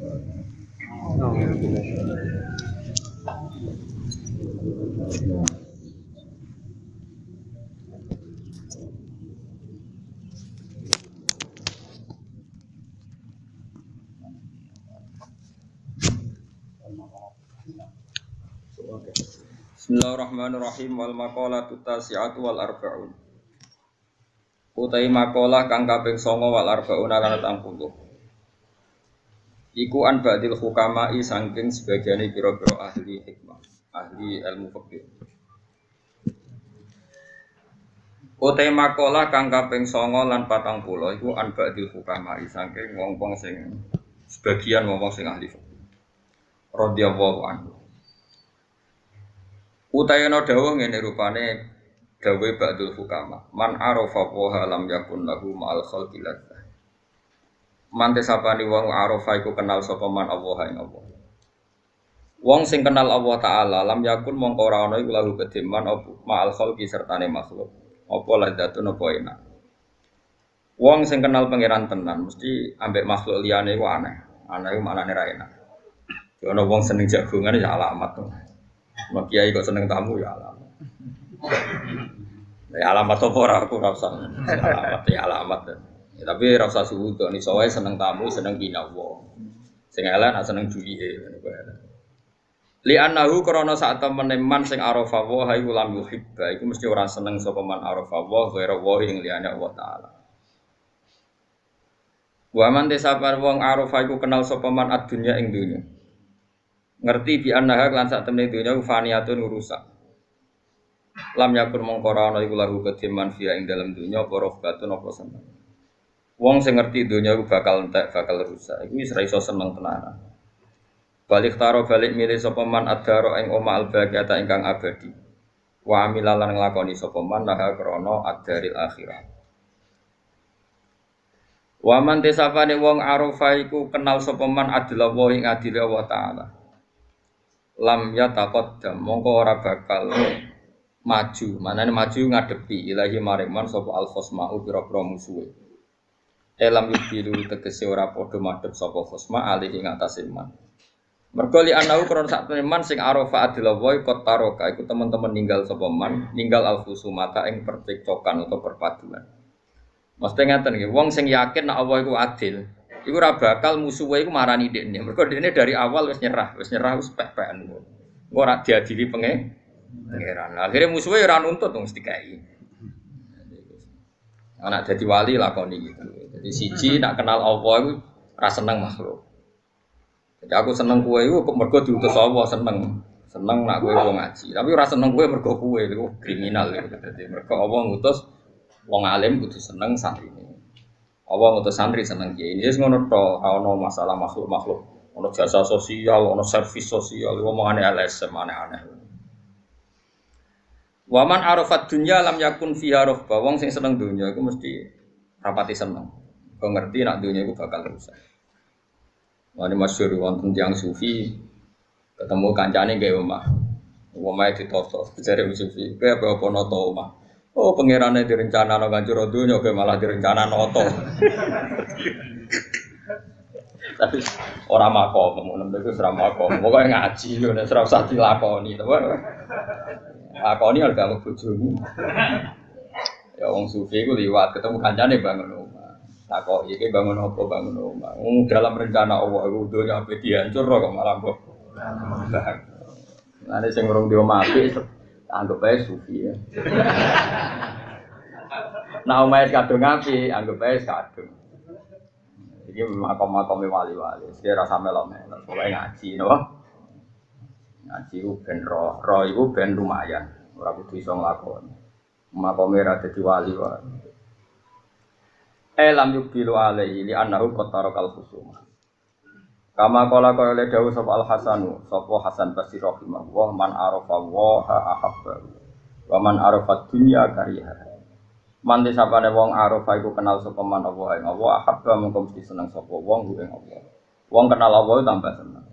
Bismillahirrahmanirrahim wal maqalatu tasi'atu wal arba'un. Utai maqalah kang kaping 9 wal arba'un lan 40. Iku an ba'dil hukama'i saking sebagiane pira-pira ahli hikmah, ahli ilmu fikih. Utai maqalah kang kaping 9 lan 40 iku an ba'dil hukama'i saking wong-wong sing sebagian wong-wong sing ahli fikih. Radhiyallahu anhu. Utayana dawuh ngene rupane dawuh ba'dul hukama. Man arafa wa lam yakun lahu ma'al khalqi ladzah. Man tesapani wong arafa iku kenal sapa man Allah ing Allah. Wong sing kenal Allah taala lam yakun mongko ora ana iku lahu kediman apa ma'al khalqi sertane makhluk. Apa ladzatun apa enak. Wong sing kenal pangeran tenan mesti ambek makhluk liyane iku aneh. Aneh iku maknane ra enak. Ono wong seneng jagongan ya alamat to. Mak kiai kok seneng tamu ya alamat. Ya alamat apa ora aku ora usah. Alamat ya alamat. Ya, tapi ora usah suudon iso wae seneng tamu, seneng kinawa. Sing elek nak seneng duwike ngono kuwi. Li annahu krana sak temene man sing arafa wa iku lam yuhibba iku mesti ora seneng sapa man arafa wa ghairu wa ing liyane Allah taala. Wa man desapar wong arafa iku kenal sapa man ad-dunya ing dunya. Ngerti bi annaha lan sak temene dunya faniyatun rusak. Lam yakun mongko ora ana iku lahu kediman fiya ing dalam dunya apa rohbatun apa seneng. Wong sing ngerti dunya iku bakal entek, bakal rusak. Iku wis ra iso seneng tenanan. Balik taro balik milih sapa man adaro ing oma al-baqiyata ingkang abadi. Wa amilalan nglakoni sapa man laha krana ad-daril akhirah. Wa man tesapane wong arafa iku kenal sapa man adillah ing adile Allah taala. Lam yataqaddam mongko ora bakal maju, manane maju ngadepi ilahi mareman sapa al-khosma'u pira-pira musuhe. Elam yubilu tegese ora padha madhep sapa khosma alih ing atase man. Mergo li anau krana sak teman sing arafa adilawai kotaroka iku teman-teman ninggal sapa man, ninggal al-khusumata ing percekcokan utawa perpaduan. Mesti ngaten nggih, wong sing yakin nek Allah iku adil, iku ora bakal musuhe iku marani dekne. Mergo dekne dari awal wis nyerah wis pek-pekan. Engko ora diadili pangeran. Akhire musuhe ora nuntut wong dikai. Anak dadi wali lakoni gitu. Jadi siji nak kenal Allah iku ora seneng makhluk. Jadi aku seneng kowe iku mergo diutus Allah seneng. Seneng nak kowe wong ngaji. Tapi ora seneng kowe mergo kowe iku kriminal gitu. Jadi mergo Allah ngutus wong alim kudu seneng santrine. Allah ngutus santri seneng kiai. Ini wis ngono to, ana masalah makhluk-makhluk. Ana jasa sosial, ana servis sosial, omongane LSM aneh-aneh. Waman arafat dunya lam yakun fiha rohba. Wong sing seneng dunya iku mesti rapati seneng. Kok ngerti nak dunya iku bakal rusak. Wani masyhur wonten tiyang sufi ketemu kancane gawe omah. Omahe ditoto, jare sufi, kowe apa noto omah. Oh pangerane direncanano kancur donya kowe malah direncanano oto. Tapi ora makom, ngono iku ora makom. Pokoke ngaji yo nek ora usah dilakoni, to. Lakoni harga bojomu. Ya wong sufi iku liwat ketemu kancane bangun omah. Takok iki bangun apa bangun omah. Dalam rencana Allah iku donya ape dihancur kok malah kok. Nah, sing urung di omah apik anggap ae sufi ya. Nah, omahe kadung apik, anggap ae kadung. Iki makom-makome wali-wali. Sing rasa melok-melok, pokoke ngaji, no. Ngaji ku ben roh iku ben lumayan, ora kudu iso nglakoni. Makome ra dadi wali wae. Lam yubilu alaihi li annahu qatarakal khusuma. Kama qala qala dawu sapa al-Hasanu, sapa Hasan Basri rahimahullah man arafa wa ahabba. Wa man arafa dunya kariha. Man desapane wong arafa iku kenal sapa man Allah ing Allah ahabba mengko mesti seneng sapa wong ing Allah. Wong kenal Allah tambah seneng.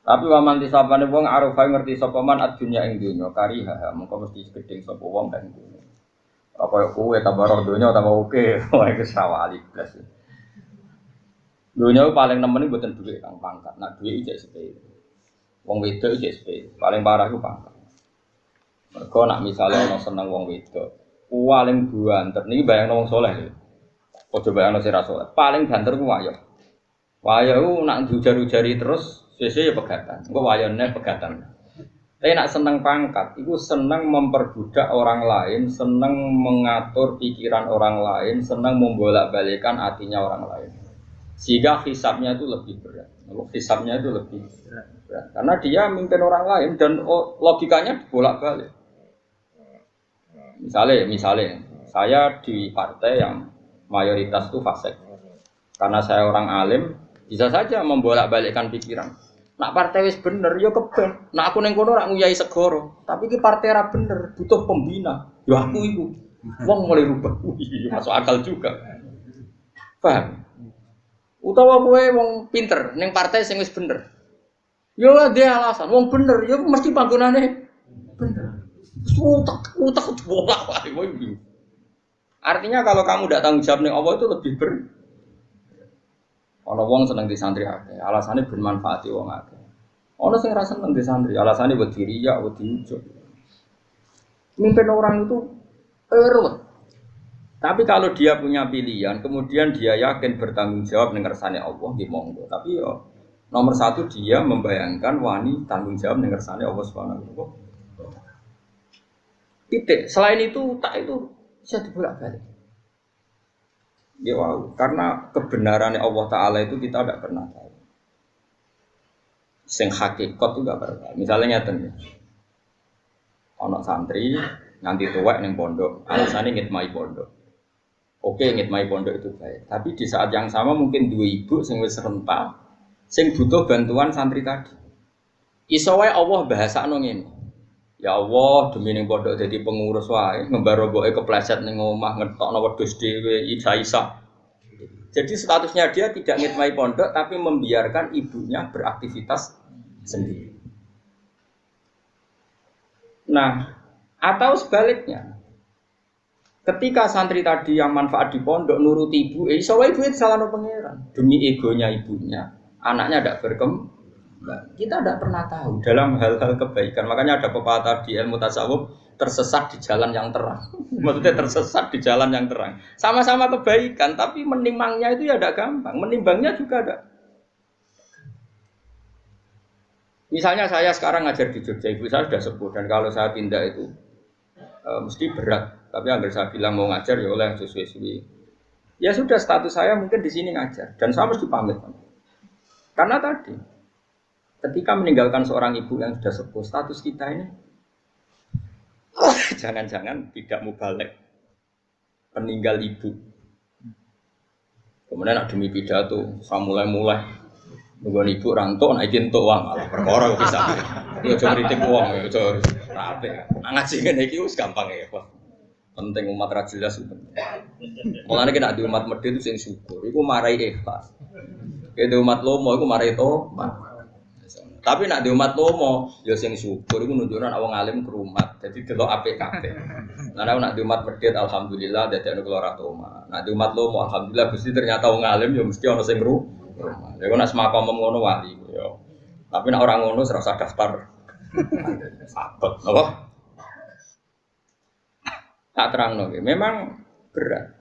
Tapi wa man desapane wong arafa ngerti sapa man ad-dunya ing dunya kariha mengko mesti gedeng sapa wong ing dunya. Apa kowe tambah roh dunya tambah oke, wae wis sawali blas. Dunia paling nemen iki mboten duit kang pangkat. Nah duit ijek sepele. Wong wedok ijek sepele. Paling parah iku pangkat. Mergo nak misale ana seneng wong wedok, paling banter niki bayangno wong saleh lho. Aja bayangno sing ra saleh. Paling banter ku wayo. Wayo ku nak diujar-ujari terus sesuk ya pegatan. Engko wayone pegatan. Tapi nak seneng pangkat, itu seneng memperbudak orang lain, seneng mengatur pikiran orang lain, seneng membolak-balikan hatinya orang lain. Sehingga hisabnya itu lebih berat. Hisabnya itu lebih berat. Karena dia memimpin orang lain dan logikanya bolak-balik. Misalnya, saya di partai yang mayoritas itu fasik. Karena saya orang alim, bisa saja membolak-balikkan pikiran. Nak partai wis bener, yo keben. Nak aku ning kono ora nguyai segoro, tapi ki partai ra bener, butuh pembina. Yo aku iku. Wong mulai rubah. Masuk akal juga. Paham? Utawa kowe wong pinter ning partai sing wis bener. Yo dia alasan, wong bener, yo mesti panggonane bener. Utek bolak balik. Artinya kalau kamu tidak tanggung jawab ning Allah itu lebih Ono wong seneng di santri akeh, alasane ben manfaati wong akeh. Ono sing ra seneng di santri, alasane wedi riya, wedi ujug. Mimpin orang itu ruwet. Tapi kalau dia punya pilihan, kemudian dia yakin bertanggung jawab ning kersane Allah, nggih monggo. Tapi yo nomor satu dia membayangkan wani tanggung jawab ning kersane Allah Subhanahu wa taala. Titik. Selain itu tak itu bisa dibolak-balik. Ya wow, karena kebenaran Allah Ta'ala itu kita tidak pernah tahu. Sing hakikat itu tidak pernah tahu. Misalnya nyata anak santri nganti tuwek ning pondok, alasannya ngitmai pondok. Oke, ngitmai pondok itu baik. Tapi di saat yang sama mungkin dua ibu sing wis rental, sing butuh bantuan santri tadi. Iso wae Allah bahasakno ngene. Ya Allah, demi ning pondok dadi pengurus wae, ngembaro boke kepleset ning omah ngetokno wedhus dhewe isa-isa. Jadi statusnya dia tidak ngitmai pondok tapi membiarkan ibunya beraktivitas sendiri. Nah, atau sebaliknya. Ketika santri tadi yang manfaat di pondok nuruti ibu, iso wae ibu salahno pangeran. Demi egonya ibunya, anaknya tidak berkembang. Kita tidak pernah tahu dalam hal-hal kebaikan. Makanya ada pepatah di ilmu tasawuf, tersesat di jalan yang terang. Maksudnya tersesat di jalan yang terang. Sama-sama kebaikan, tapi menimangnya itu ya tidak gampang. Menimbangnya juga ada. Misalnya saya sekarang ngajar di Jogja, ibu saya sudah sepuh. Dan kalau saya pindah itu mesti berat. Tapi agar saya bilang mau ngajar ya oleh sesuai. Ya sudah, status saya mungkin di sini ngajar. Dan saya mesti pamit. Karena tadi ketika meninggalkan seorang ibu yang sudah sepuh, status kita ini jangan-jangan tidak mubalik peninggal ibu. Kemudian ada demi pidato, saya mulai nunggu ibu rantok, izin tuh uang, malah perkara bisa. Dia cuma kritik uang, cuma rapi. Ngaji kan iki wis gampang ya, Pak. Penting umat ra jelas itu. Mulane kena di umat medhit itu sing syukur, iku marai ikhlas. Ke umat lomo iku marai tobat. Tapi nak di umat lomo, ya sing syukur iku nunjukno wong alim kerumat. Jadi delok apik kabeh. Lah nak di umat medhit alhamdulillah dadekno kula ora toma. Nak di umat lomo alhamdulillah Gusti ternyata wong alim ya mesti ana sing kerumat. Ya kok nak semakom ngono wali ya. Tapi nak ora ngono ora usah daftar. Sabet apa? Tak terangno nggih. Memang berat.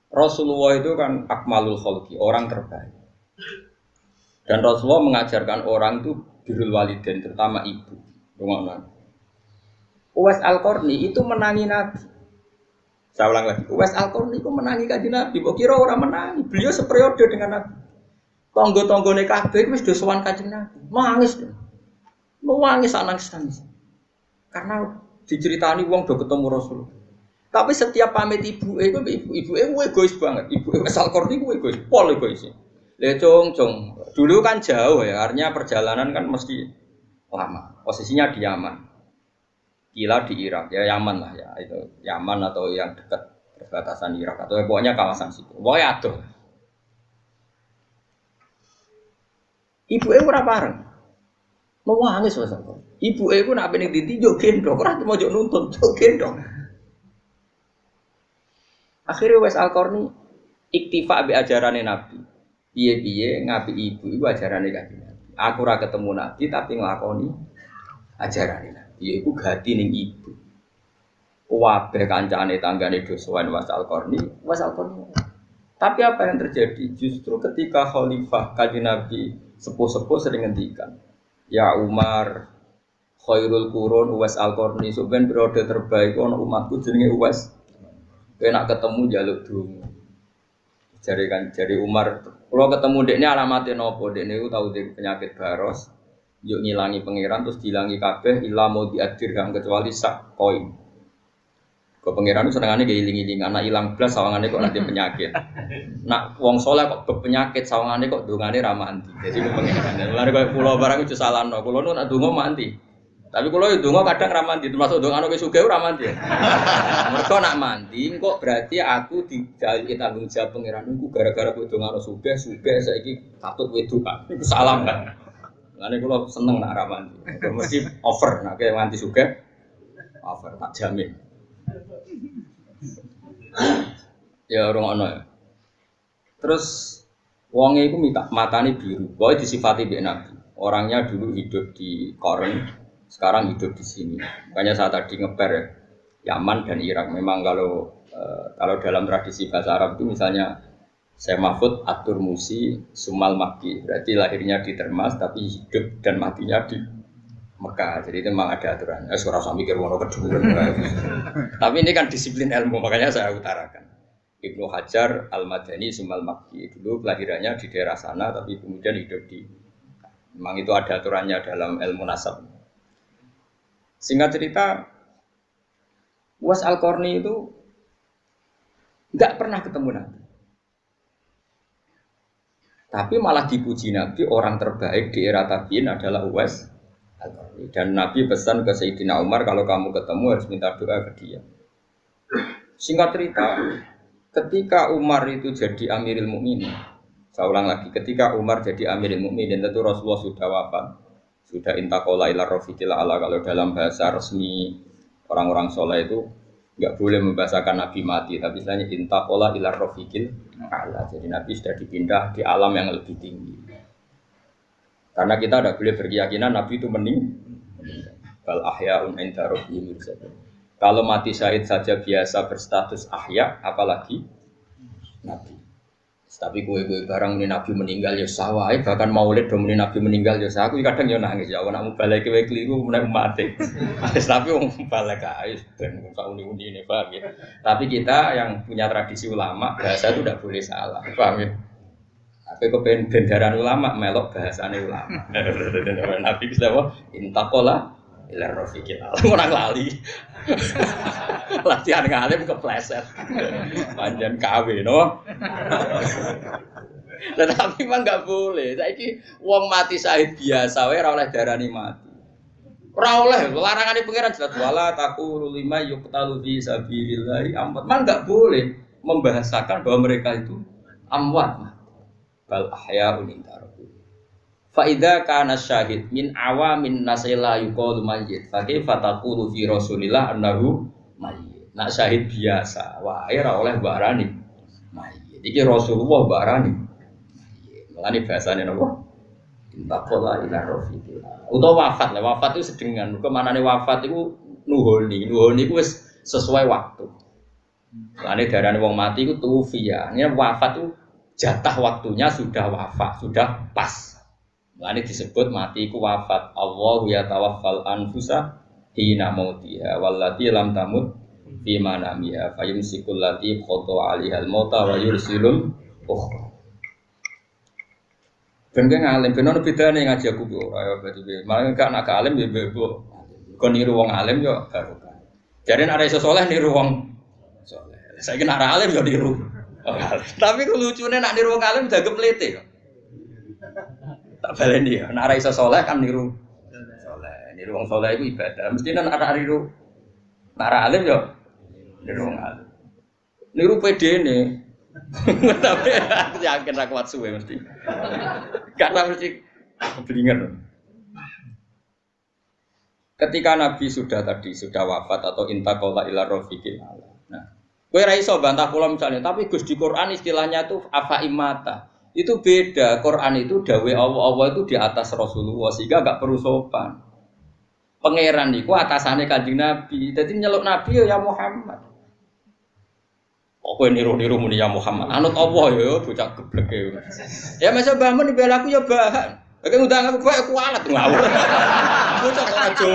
Rasulullah itu kan akmalul khalqi, orang terbaik. Dan Rasulullah mengajarkan orang itu birrul walidain, terutama ibu. Uwais Al-Qarni itu menangi Nabi. Saya ulang lagi, Uwais Al-Qarni itu menangi kanjeng Nabi. Kok kira orang menangi? Beliau seperiode dengan Nabi. Tonggo-tonggone kabeh wis do sowan kanjeng Nabi. Nangis deh. Nangis nangis. Karena diceritani wong do ketemu Rasul. Tapi setiap pamit ibu egois banget. Ibu Uwais Al-Qarni ku egois, pol egois. Le cung. Dulu kan jauh ya, artinya perjalanan kan mesti lama. Posisinya di Yaman. Kila di Irak, ya Yaman lah ya, itu Yaman atau yang dekat perbatasan Irak atau pokoknya kawasan situ. Pokoknya aduh. Ibu ora bareng. Mau nangis Mas. Ibu ku nak pengen ditinjau gendong, ora mau njuk nuntun, juk gendong. Akhirnya Uwais Al-Qarni iktifa bi ajarane Nabi. piye-piye ngapi ibu iku ajarane Kanjeng Nabi. Aku ora ketemu Nabi tapi nglakoni ajarane Nabi. Iku gati ning ibu. Wabeh kancane tanggane dosowan wasal korni. Tapi apa yang terjadi? Justru ketika Khalifah Kanjeng Nabi sepuh-sepuh sering ngendikan, ya Umar, khairul qurun Uwais Al-Qarni, sampeyan periode terbaik ana umatku jenenge Uwais. Kowe nak ketemu njaluk donga. Jari Umar, kalau ketemu dekne alamate napa? Dekne iku tau di penyakit baros, yo ngilangi pangeran terus dilangi kabeh ila mau diadirham kecuali sak koin. Kok pangeran itu senengane ge iling-iling anak ilang blas sawangane kok nanti penyakit. Nak wong saleh kok penyakit sawangane kok dongane ra mandi. Jadi ku pangeran. Lha kok kula barang itu salahno. Kula nu nak donga mandi. Tapi kula yo donga kadang ra mandi, termasuk dongane kowe sugih ora mandi. Mergo nak mandi kok berarti aku dijaluk tanggung jawab pangeran iku gara-gara kowe dongane sugih saiki katut wedokan. Iku salah kan. Lha kula seneng nak ra mandi. Mesti over nak nganti sugih. Over tak jamin. Ya orang ono ya. Terus wonge iku minta matane biru. Pokoke disifati mbek Nabi. Orangnya dulu hidup di Koren, sekarang hidup di sini. Makanya saya tadi ngeper ya, Yaman dan Irak. Memang kalau dalam tradisi bahasa Arab itu misalnya saya Mahfud Atur Musi Sumal Makki. Berarti lahirnya di Termas tapi hidup dan matinya di Mekah, jadi itu memang ada aturan. Sekarang saya mikir wono kedua. Tapi ini kan disiplin ilmu, makanya saya utarakan. Ibnu Hajar Al-Madani Sumal Makki dulu kelahirannya di daerah sana, tapi kemudian hidup di. Memang itu ada aturannya dalam ilmu nasab. Singkat cerita, Uwais Al-Qarni itu nggak pernah ketemu Nabi. Tapi malah dipuji Nabi, orang terbaik di era tabi'in adalah Uwais. Dan Nabi pesan ke Sayyidina Umar kalau kamu ketemu harus minta doa ke dia. Singkat cerita, ketika Umar itu jadi Amirul Mukminin, saya ulang lagi, ketika Umar jadi Amirul Mukminin tentu Rasulullah sudah wafat, sudah intaqala ila rafiqil ala. Kalau dalam bahasa resmi orang-orang soleh itu nggak boleh membahasakan Nabi mati, tapi istilahnya intaqala ila rafiqil ala. Jadi Nabi sudah dipindah di alam yang lebih tinggi. Karena kita tidak boleh berkeyakinan Nabi itu meninggal. Bal ahya'un 'inda rabbihim yurzaqun. Kalau mati syahid saja biasa berstatus ahya, apalagi Nabi. Tapi kue-kue barang ini Nabi meninggal ya sawah, bahkan maulid dong ini Nabi meninggal ya sawah. Aku kadang ya nangis ya, nak balik kue keliru menaik mati. Tapi orang balik guys dan uni ini paham ya. Tapi kita yang punya tradisi ulama bahasa itu tidak boleh salah, paham ya. Tapi kepen bendaran ulama melok bahasane ulama. Nabi bisa apa? Intaqala ila rafiqil a'la. Orang lali. Latihan ngalim kepleset. Panjen KW no. Tetapi memang enggak boleh. Saiki wong mati syahid biasa wae ora oleh darani mati. Ora oleh, larangane pangeran jelas wala taqulu lima yuqtalu fi sabilillah amwat. Memang enggak boleh membahasakan bahwa mereka itu amwat. Bal ahya'un inda rabbihim. Fa idza kana syahid min awamin nasila yuqalu mayyit. Fa kaifa taqulu fi Rasulillah annahu mayyit. Nak syahid biasa, wae ora oleh barani mayyit. Iki Rasulullah barani mayyit. Mulane bahasane napa? Intaqala ila rafiqil. Utawa wafat. Lah wafat itu sedengan. Mergo manane wafat iku nuhoni. Nuhoni iku wis sesuai waktu. Mulane darane wong mati iku tufiya. Ini wafat itu jatah waktunya sudah wafat, sudah pas. Ini disebut mati ku wafat. Allahu yatawaffal anfusa hina mautiha wallati lam tamut fi manamiha fayumsikul lati qata 'alaihal mauta wa yursilul ukhra. Ben ngalim ben ono bedane ngaji aku ora ya berarti. Malah gak nak alim ya bebo. Kon niru wong alim yo barokah. Jare nek iso saleh niru wong saleh. Saiki nek ora alim yo niru. Oh, tapi lucunya nak niru wong alim jaga pelete kok. Tak baleni ya, nak ra iso saleh kan niru saleh. Niru wong saleh iku ibadah. Mesti nek ana niru nak ra alim yo niru wong alim. Niru pedene. Tapi aku yakin ra kuat suwe mesti. Karena mesti blinger. Ketika Nabi sudah wafat atau intaqala ila rafiqil a'la. Nah, kowe ra iso bantah kula misalnya, tapi Gus di Quran istilahnya itu afa imata. Itu beda. Quran itu dawe Allah itu di atas Rasulullah sehingga gak perlu sopan. Pangeran itu atasannya Kanjeng Nabi. Jadi nyeluk Nabi ya Muhammad. Kok niru-niru muni ya Muhammad. Anut Allah ya bocah geblek ya. Ya masa bangun dibela aku ya bahan. Oke ngundang aku bae kualat ngawur. Bocah kok aja.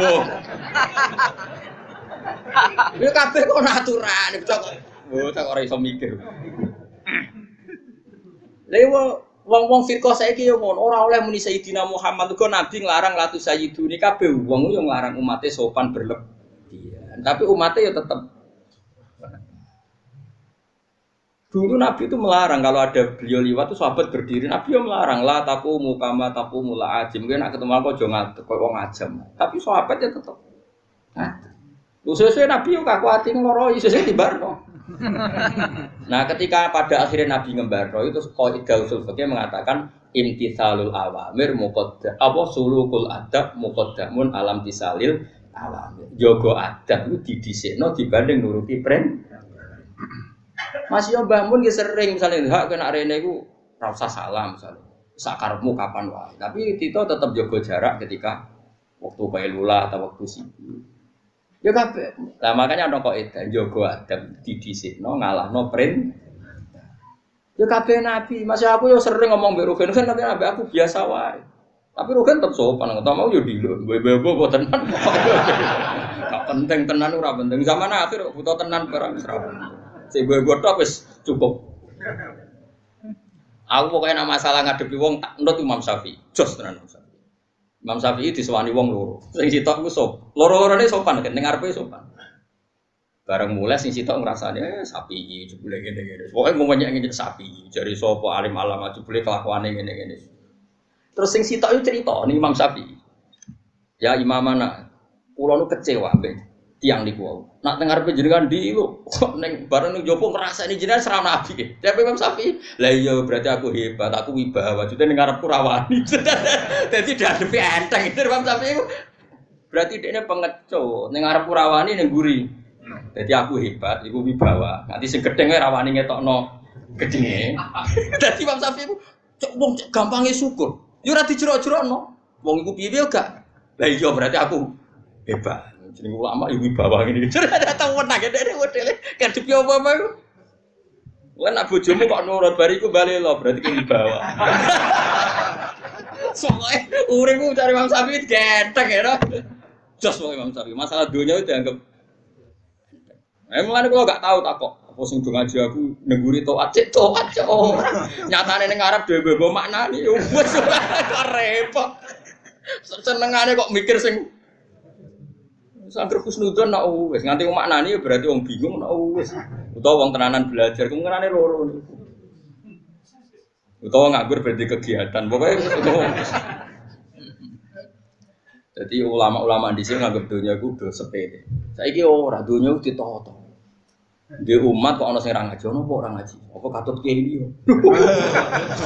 Ya kabeh kok aturan bocah kok. Bocah kok ora iso mikir. Lha wong-wong firqah saiki yo ngono, ora oleh muni Sayyidina Muhammad kok nabi nglarang latu sayyiduni kabeh wong yo nglarang umate sopan berlebihan. Tapi umate yo tetep dulu Nabi itu melarang kalau ada beliau liwat itu sahabat berdiri, Nabi yang melarang la taqumu kama taqumu la ajim. Kowe nek ketemu aku aja ngadeg koyo wong ajam. Tapi sahabatnya tetep. Sesuai Nabi yo kakuati ngloroi sesuai dibarno. Nah, ketika pada akhirnya Nabi ngembarno itu kaidah usul fikih mengatakan imtitsalul awamir muqaddam apa sulukul adab muqaddamun alam tisalil awamir. Jogo adab itu didhisikno dibanding nuruti perintah. Mas yo Mbah Mun sering misalnya hak kena rene iku ora usah salam misalnya. Sakarepmu kapan wae. Tapi Tito tetap jaga jarak ketika waktu kailula atau waktu sibuk. Ya kabeh. Lah makanya ana kok edan jaga adab didhisikno ngalahno print. Ya kabeh nabi. Mas aku yo sering ngomong mbek Rugen kan tapi aku biasa wae. Tapi Rugen tetep sopan ngono mau yo diluk. Bebo kok tenan. Gak penting tenan ora penting. Zaman akhir butuh tenan barang ora penting. Si gue tok wis cukup. Aku pokoknya nama masalah ngadepi wong tak nurut Imam Syafi'i. Jos tenan Imam Syafi'i. Imam Syafi'i disewani wong loro. Sing sitok ku sop. Loro-lorone sopan kan ning ngarepe sopan. Bareng mulai sing sitok ngrasane sapi jebule ngene-ngene. Pokoke ngomongnya ngene sapi. Jari sapa alim alama jebule kelakuane ngene-ngene. Terus sing sitok itu cerita ning Imam Syafi'i. Ya Imam mana? Kula nu kecewa mbek tiang niku wau. Nak teng arepe jenengan ndi lho. Kok ning bareng ning jopo ngrasani jenengan serah nabi. Tapi Imam Syafi'i, lah iya berarti aku hebat, aku wibawa. Maksudnya ning arepku rawani. Dadi diadepi enteng itu Imam Syafi'i. Berarti dekne pengecut. Ning arepku rawani ning guri. Dadi aku hebat, iku wibawa. Nanti sing gedeng wae rawani ngetokno gedenge. Dadi Imam Syafi'i cok wong gampange syukur. Ya ora dijero-jerokno. Wong iku piye-piye gak. Lah iya berarti aku hebat. Jeneng ulama ibu bawah ngene. Ada tau menang gede modele. Kadepi apa-apa iku. Lah nek bojomu kok nurut bariku bali lho, berarti ki bawah. Soale uripku cari Imam Syafi'i genteng ya. Jos wong Imam Syafi'i. Masalah dunia itu dianggap. Mulane kula gak tahu tak kok. Apa sing do ngaji aku nengguri taat cek taat cek ora. Nyatane ning Arab dhewe maknani wis kok repot. Senengane kok mikir sing sangger husnudzon nak wis nganti maknani berarti wong bingung nak wis utawa wong tenanan belajar kemungkinane loro niku utawa nganggur berarti kegiatan pokoke jadi ulama-ulama di sini nganggep dunia iku do sepele saiki ora dunia iku ditata di umat kok ana sing ra ngaji ono apa ora ngaji apa katut kiai iki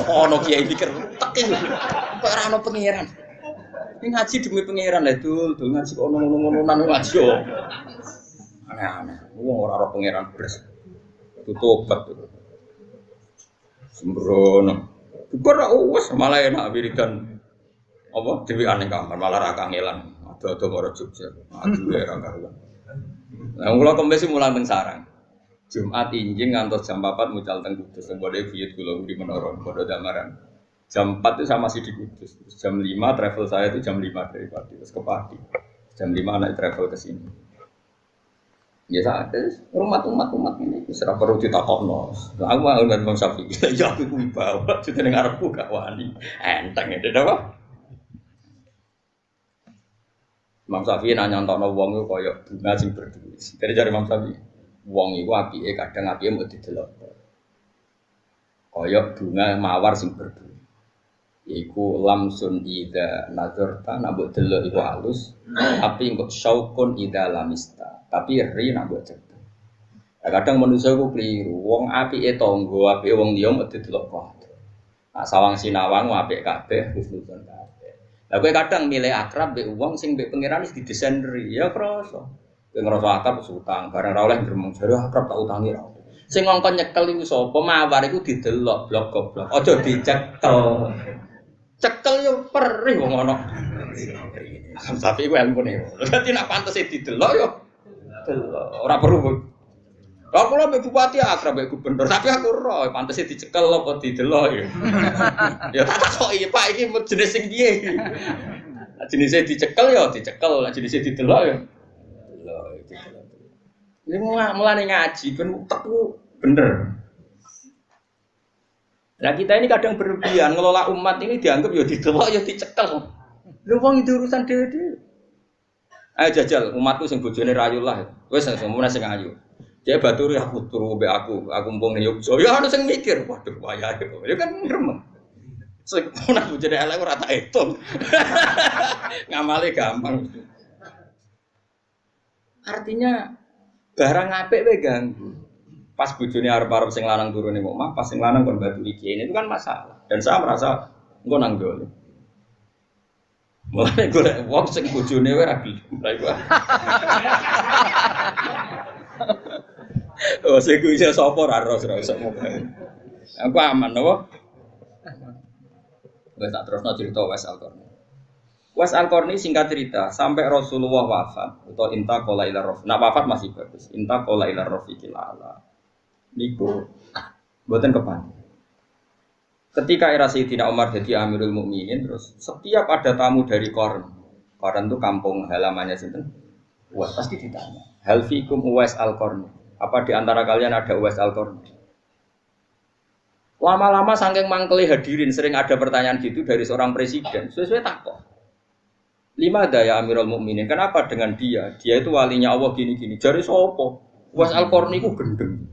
ono kiai mikir tek kok ora ono pangeran. Ini ngaji demi pangeran lah dul ngaji kok ngono-ngononan ngaji yo. Aneh-aneh. Wong ora ora pangeran bres. Tutup tuh. Sembrono. Ora wis malah enak wiridan. Apa dhewean ning kamar malah ra kangelan. Ado-ado karo Jogja. Aduh ora karuan. Lah kula kembali mulang teng sarang. Jumat injing ngantos jam 4 mucal teng Kudus. Mbode buyut kula di Menara, padha damaran. Jam 4 itu saya masih di Kudus. Terus jam 5 travel saya itu jam 5 dari Pati terus ke Pati. Jam 5 anak travel ke sini. Ya saat umat ini serah perlu ditakokno. Aku mau ngundang Bang Syafi'i. Ya aku wibawa jeneng arepku gak wani. Enteng itu apa? Imam Syafi'i nanya entokno wong iku koyo bunga sing berduri. Dari jare Imam Syafi'i, wong iku apike kadang apike mau didelok. Koyo bunga mawar sing berduri. Iku lamsun ida nazarta nabuk delok iku halus tapi engko syaukun ida lamista tapi ri nabuk cedhak. Kadang manusia iku kliru wong apike tangga apike wong liya mesti delok kok. Nah sawang sinawang apik kabeh husnuzon kabeh. Lah kowe kadang milih akrab mbek wong sing mbek pangeran wis didesain ri ya krasa. Kowe ngrasa akrab utang bareng ra oleh gremeng jare akrab tak utangi ra. Sing ngongkon nyekel iku sapa? Mawar iku didelok blok goblok. Aja dicekel. Cekel yo perih wong ana. Tapi iku ilmune. Dadi nek pantese didelok yo delok. Ora perlu. Lah kula mbek bupati akrab mbek gubernur, tapi aku ora pantese dicekel apa didelok ya. Ya tak takoki, Pak iki jenis sing piye? Jenisnya dicekel ya dicekel, jenisnya didelok ya. Ini mulane ngaji ben utekku bener. Nah kita ini kadang berlebihan ngelola umat ini dianggap ya didelok ya dicekel. Lha wong itu urusan dhewe-dhewe. Ayo jajal umatku sing bojone rayu lah. Wis semono sing ayu. Dia baturi aku turu mbek aku mpung ning Yogyakarta. Ya ana sing mikir, waduh wayahe kok. Ya kan gremeng. Sing ana bojone elek ora tak hitung. Ngamale gampang. Artinya barang apik wae ganggu. Pas bojone arep-arep sing lanang turu ning omah, pas sing lanang kon batu iki. Ini itu kan masalah. Dan saya merasa engko nang ndol. Mulane golek wong sing bojone wae ra gelem. Lah iku. Oh, sing kuwi sapa ora ros ora iso moga. Aku aman apa? Wes tak terusno cerita Wes Al-Qarni. Wes Al-Qarni singkat cerita, sampai Rasulullah wafat atau intaqala ila rafiq. Nah wafat masih bagus. Intaqala ila rafiqil a'la. Niku mboten kepan. Ketika era Sayyidina Umar jadi Amirul Mukminin, terus setiap ada tamu dari Qarn itu kampung halamannya sinten? Uwais pasti ditanya. Hal fikum Uwais Al-Qarni? Apa di antara kalian ada Uwais Al-Qarni? Lama-lama saking mangkeli hadirin sering ada pertanyaan gitu dari seorang presiden. Sesuai takok. Lima daya Amirul Mukminin. Kenapa dengan dia? Dia itu walinya Allah gini-gini. Jari sopo? Uwais Al-Qarni ku gendeng.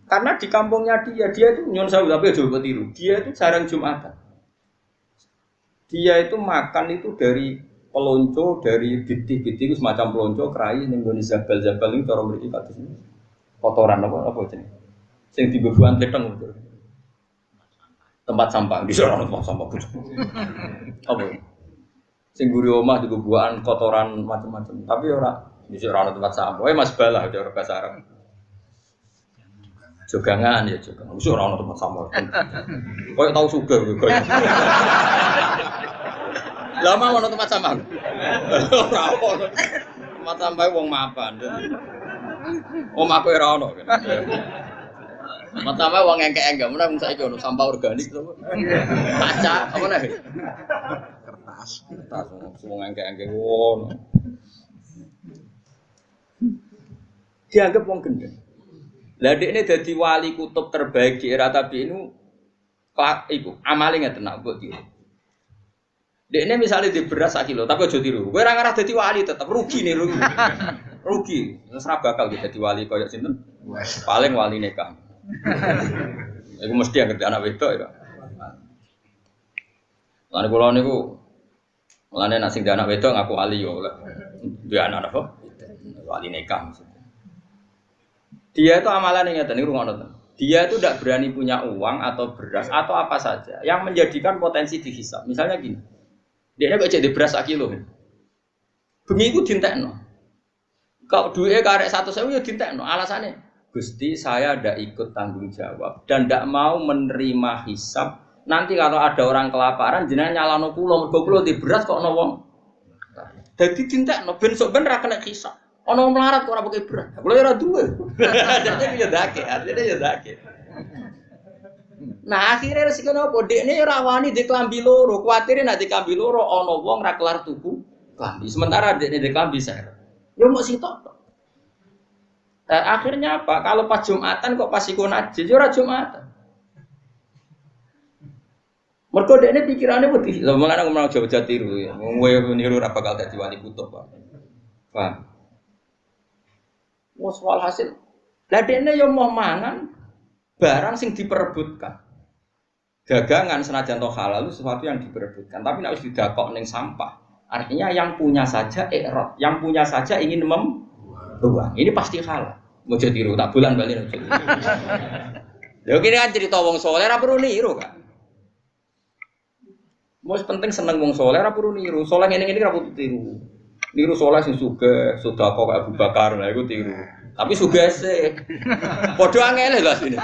Karena di kampungnya dia itu nyon sewu tapi aja tiru. Dia itu jarang Jumatan. Dia itu makan itu dari pelonco, dari bitih-bitih itu semacam pelonco, kerai, Indonesia zabal-zabal ini cara mriki kados ini. Kotoran apa jenenge? Sing dibebuan tleteng itu. Tempat sampah, di sana tempat sampah pucuk. Apa? Sing guri omah dibebuan kotoran macam-macam. Tapi ora di sana tempat sampah. Mas bala cara bahasa Arab. Jogangan ya jogangan. Wis ora ono tempat sampah. Koyo tau sugih koyo. Lama ono tempat sampah. Ora ono. Tempat sampah wong mapan. Omahku ora ono. Tempat sampah wong engke-engke, mun saiki ono sampah organik to. Kaca apa nek? Kertas wong engke-engke ngono. Dianggap wong gendeng. Lah dekne dadi wali kutub terbaik di era tabi'in iku amale ngeten nak mbok tiru. Dekne misale di beras 1 kilo tapi aja tiru. Kowe ora ngarah dadi wali tetep rugi nih rugi. Rugi. Wis ora bakal dadi wali kaya sinten? Paling wali nikah. Iku mesti yang ngerti anak wedok ya. Lan kula niku mulane nek sing anak wedok ngaku wali yo duwe anak apa? Wali nikah maksudnya. Dia itu amalan yang ngeten niku ngono. Dia itu tidak berani punya uang atau beras atau apa saja yang menjadikan potensi dihisab. Misalnya gini. Dia kok jadi beras 1 kilo. Bengi iku dintekno. Kalau duwe karek 100.000 ya dintekno. Alasannya, Gusti saya ndak ikut tanggung jawab dan ndak mau menerima hisab. Nanti kalau ada orang kelaparan jenengan nyalano kula mergo kula di beras kok ono wong. Dadi dintekno ben sok ben ra kena hisab. Ono melarat kok ora pakai beras. Kula ora duwe. Jadi ya dake, artinya ya dake. Nah, akhirnya resiko nopo? Dekne ora wani di klambi loro, kuwatire nek di klambi loro ana wong ra kelar tuku klambi. Sementara dekne di klambi ser. Ya mok sitok. Akhirnya apa? Kalau pas Jumatan kok pas iku najis, ya ora Jumatan. Mergo dekne pikirane wedi. Lha mulane ngomong Jawa tiru ya. Kowe niru ora bakal dadi wali kutub, Pak. Paham? Wes walhasil. Lah dekne yo mau mangan barang sing diperebutkan. Dagangan senajan toh halal itu sesuatu yang diperebutkan, tapi nek wis didakok ning sampah. Artinya yang punya saja ikrot, yang punya saja ingin membuang. Ini pasti halal. Mau jadi tiru tak bulan balik aja. Lha kene kan cerita wong saleh ora perlu niru, Kak. Wis penting seneng wong saleh ora perlu niru. Saleh ngene-ngene ora perlu tiru. Niru saleh sing sugih, sedekah kaya Abu Bakar, lha iku tiru. Tapi sugese. Padha angele lho asline.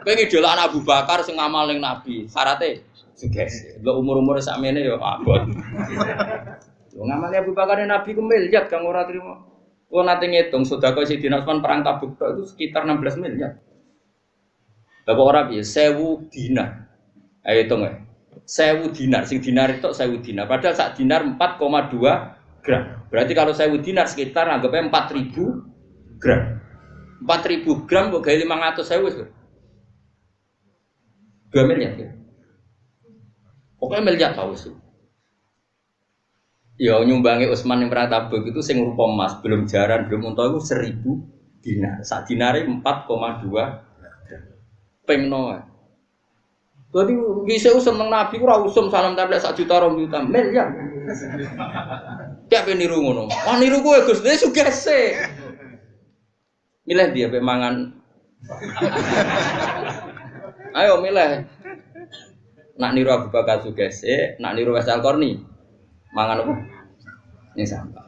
Kowe ngidolakno Abu Bakar sing ngamal ning Nabi, syaratnya sugese. Lho umur-umure sakmene ya abot. Wong ngamale Abu Bakar ning Nabi ku miliar kang ora trimo. Kulo nate ngitung sedekah Sidina Utsman perang Tabuk itu sekitar 16 miliar. Lah kok ora piye 1000 dinar. Ayo hitung ya. 1000 dinar, sing dinar itu 1000 dinar. Padahal sak dinar 4,2 gram. Berarti kalau 1000 dinar sekitar anggapnya 4000 gram. 4000 gram kok gawe 500.000 wis. 2 miliar ya. Pokoknya miliar tau sih. Ya nyumbangi Utsman yang perang Tabuk itu sing rupa emas, belum jaran, belum unta itu 1000 dinar. Sak dinare 4,2 pengno. Jadi bisa seneng Nabi ora usum salam tempel 1 juta 2 juta miliar. Kayak niru ngono. Wah niru kowe Gus, dia sugese. Milih dia pe mangan. Ayo milih. Nak niru Abu Bakar sugese, nak niru Wes Al-Qarni. Mangan apa? Ini sampah.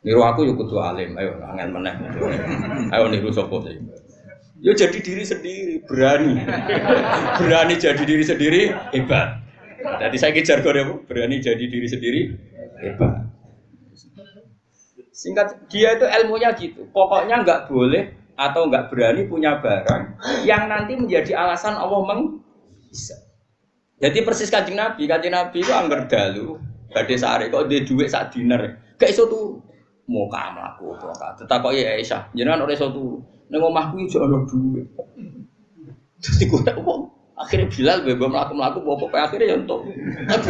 Niru aku yo kudu alim, ayo angel meneh. Ayo niru sapa sih? Yo jadi diri sendiri, berani. Berani jadi diri sendiri hebat. Jadi saya kejar jargon berani jadi diri sendiri hebat. Singkat dia itu ilmunya gitu. Pokoknya enggak boleh atau enggak berani punya barang yang nanti menjadi alasan Allah bisa. Jadi persis Kanjeng Nabi itu angger dalu, badhe sare kok ndek dhuwit sak dinar. Gak iso turu. Muka mlaku kok. Ditakoki Aisyah, jenengan ora iso turu. Ning omahku iki ono dhuwit. Dadi kok opo? Akhire Bilal bebo mlaku-mlaku opo akhire ya entuk.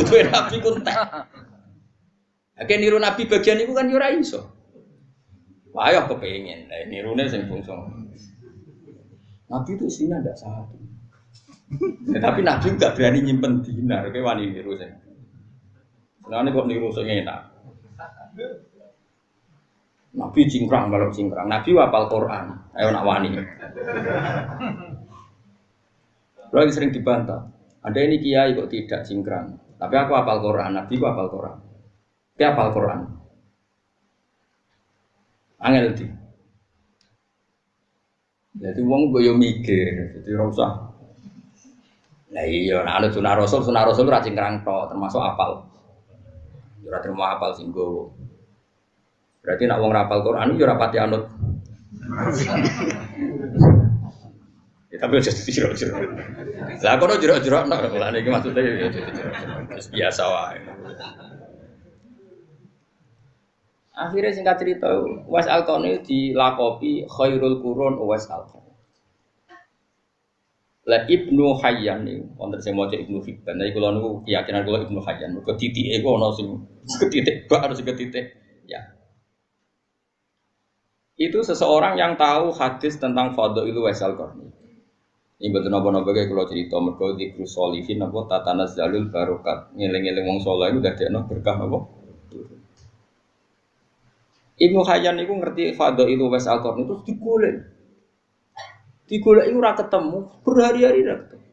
Butuhe Nabi ku entek. Akeh niru Nabi bagian iku kan yo ora iso. Wah ya kepengin. Nirune sing bungsu. Nabi itu isinya ndak satu. Ya, tapi Nabi juga berani nyimpen dinar, kayak wani niru sih. Senangnya kok niru sing enak. Nabi cingkrang balap cingkrang. Nabi hafal Quran. Ayo nak wani. Lagi sering dibantah. Ada ini kiai kok tidak cingkrang. Tapi aku hafal Quran. Nabi ku hafal Quran. Dia hafal Quran. Angel di. Jadi wong boyo mikir. Jadi rasa. Nah iya, nah ada sunah rasul ora cingkrang tok, termasuk apal. Ora terima apal sing gowo. Berarti nak wong rapal Quran yo ora pati anut. Ya tapi aja jero-jero. Lah kono jero-jero nek lha iki maksude ya biasa wae. Akhirnya singkat cerita, Uwais Al-Qarni dilakopi khairul qurun Uwais Al-Qarni. Lah Ibnu Hayyan niku wonten sing maca Ibnu Hibban. Nek kula niku keyakinan kula Ibnu Hayyan mergo titike ku ana sing ketitik bak harus ketitik ya. Itu seseorang yang tahu hadis tentang fadhail Uwais Al-Qarni. Ini betul napa-napa kaya kula cerita mergo dzikrus sholihin apa tatanazzalul barokat. Ngeling-eling wong saleh iku dadekno berkah apa? Ibnu Hayyan niku ngerti fadhail Uwais Al-Qarni itu digolek. Digoleki ora ketemu, berhari-hari ora ketemu.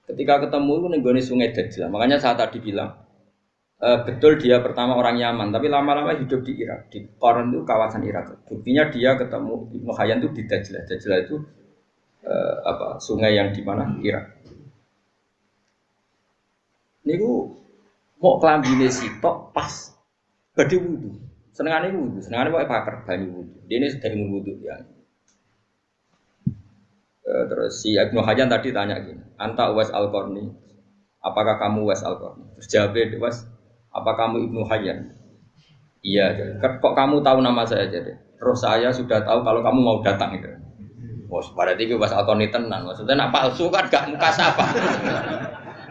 Ketika ketemu itu nenggone Sungai Dajjal. Makanya saya tadi bilang betul dia pertama orang Yaman, tapi lama-lama hidup di Irak. Di Qoran itu kawasan Irak. Buktinya dia ketemu Ibnu Hayyan itu di Dajjal. Dajjal itu sungai yang di mana? Irak. Niku mau klambine sitok pas badhe wudu. Senengane pokoke bakar banyu wudu. Dene sedang wudu ya. Terus si Ibnu Hayyan tadi tanya gini, anta Uwais Al-Qarni, apakah kamu Uwais Al-Qarni? Terus jawabnya, Uwais, apa kamu Ibnu Hayyan? Iya, kok kamu tahu nama saya jadi? Terus saya sudah tahu kalau kamu mau datang gitu. Bos, berarti Uwais Al-Qarni tenan. Maksudnya nak palsu kan gak muka sapa.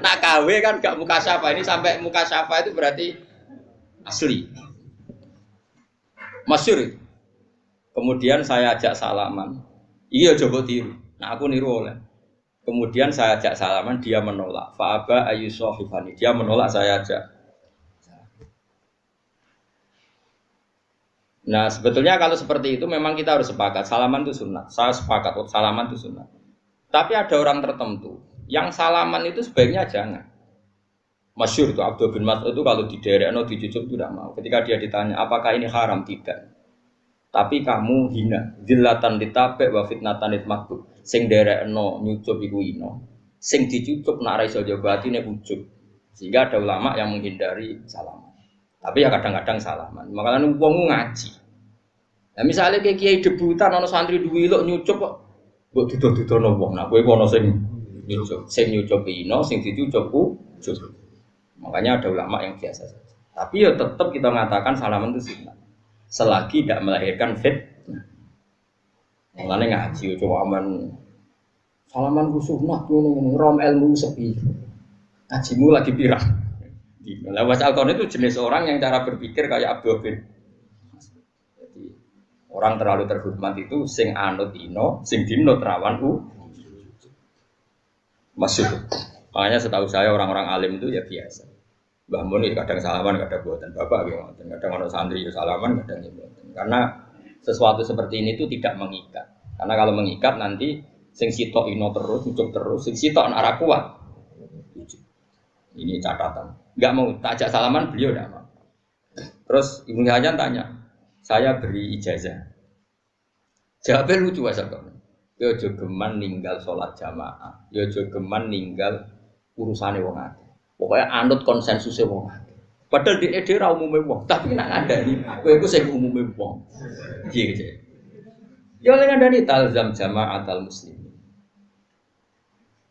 Nak KW kan gak muka sapa. Ini sampai muka sapa itu berarti asli. Masyhur. Kemudian saya ajak salaman. Iya coba tiru. Nah aku niru oleh. Kemudian saya ajak salaman, dia menolak. Fa'aba ayyusohifani. Dia menolak, saya ajak. Nah sebetulnya kalau seperti itu memang kita harus sepakat. Salaman itu sunnah. Saya sepakat, salaman itu sunnah. Tapi ada orang tertentu yang salaman itu sebaiknya jangan. Masyhur itu Abdul bin Mas'ud itu kalau di daerah no dicucuk itu tidak mau. Ketika dia ditanya apakah ini haram, tidak. Tapi kamu hina, zillatan ditabek wa fitnatan ditmaktub. Sing derekno nyucup iku ino, sing dicucup nak ra iso jaga atine ujub. Sehingga ada ulama yang menghindari salaman. Tapi ya kadang-kadang salaman. Makanya wong ngaji. Nah misalnya kayak kiai debutan ana santri duwe ilok nyucup kok mbok dudu-dudono wong. Nah kowe ana sing nyucup ino, sing dicucup ujub. Makanya ada ulama yang biasa saja. Tapi ya tetap kita mengatakan salaman itu sunnah. Selagi tidak melahirkan fitnah. Mulane ngaji coba aman. Salaman ku sunnah ngono rom ilmu sepi. Ngajimu lagi pirang. Lah was Al-Qarni itu jenis orang yang cara berpikir kayak Abdul bin. Jadi orang terlalu terhormat itu sing anut ino, sing dinut rawan masuk. Makanya setahu saya orang-orang alim itu ya biasa. Mbah Mun kadang salaman, kadang buatan bapak, kadang orang santri salaman, kadang buatan. Karena sesuatu seperti ini itu tidak mengikat. Karena kalau mengikat nanti sing sitok ino terus, ucap terus, sing sitok arah kuat. Ini catatan. Enggak mau tajak salaman beliau enggak mau. Terus Ibnu Hajar tanya, saya beri ijazah. Jawabnya lucu asal kamu. Yo jogeman ninggal sholat jamaah, yo jogeman ninggal urusane wong akeh. Pokoknya anut konsensusnya wong akeh. Padahal di ide ra umume wong, tapi nek ngandani kowe iku sing umume wong. Piye gitu. Ya oleh ngandani talzam jama'atal muslimin.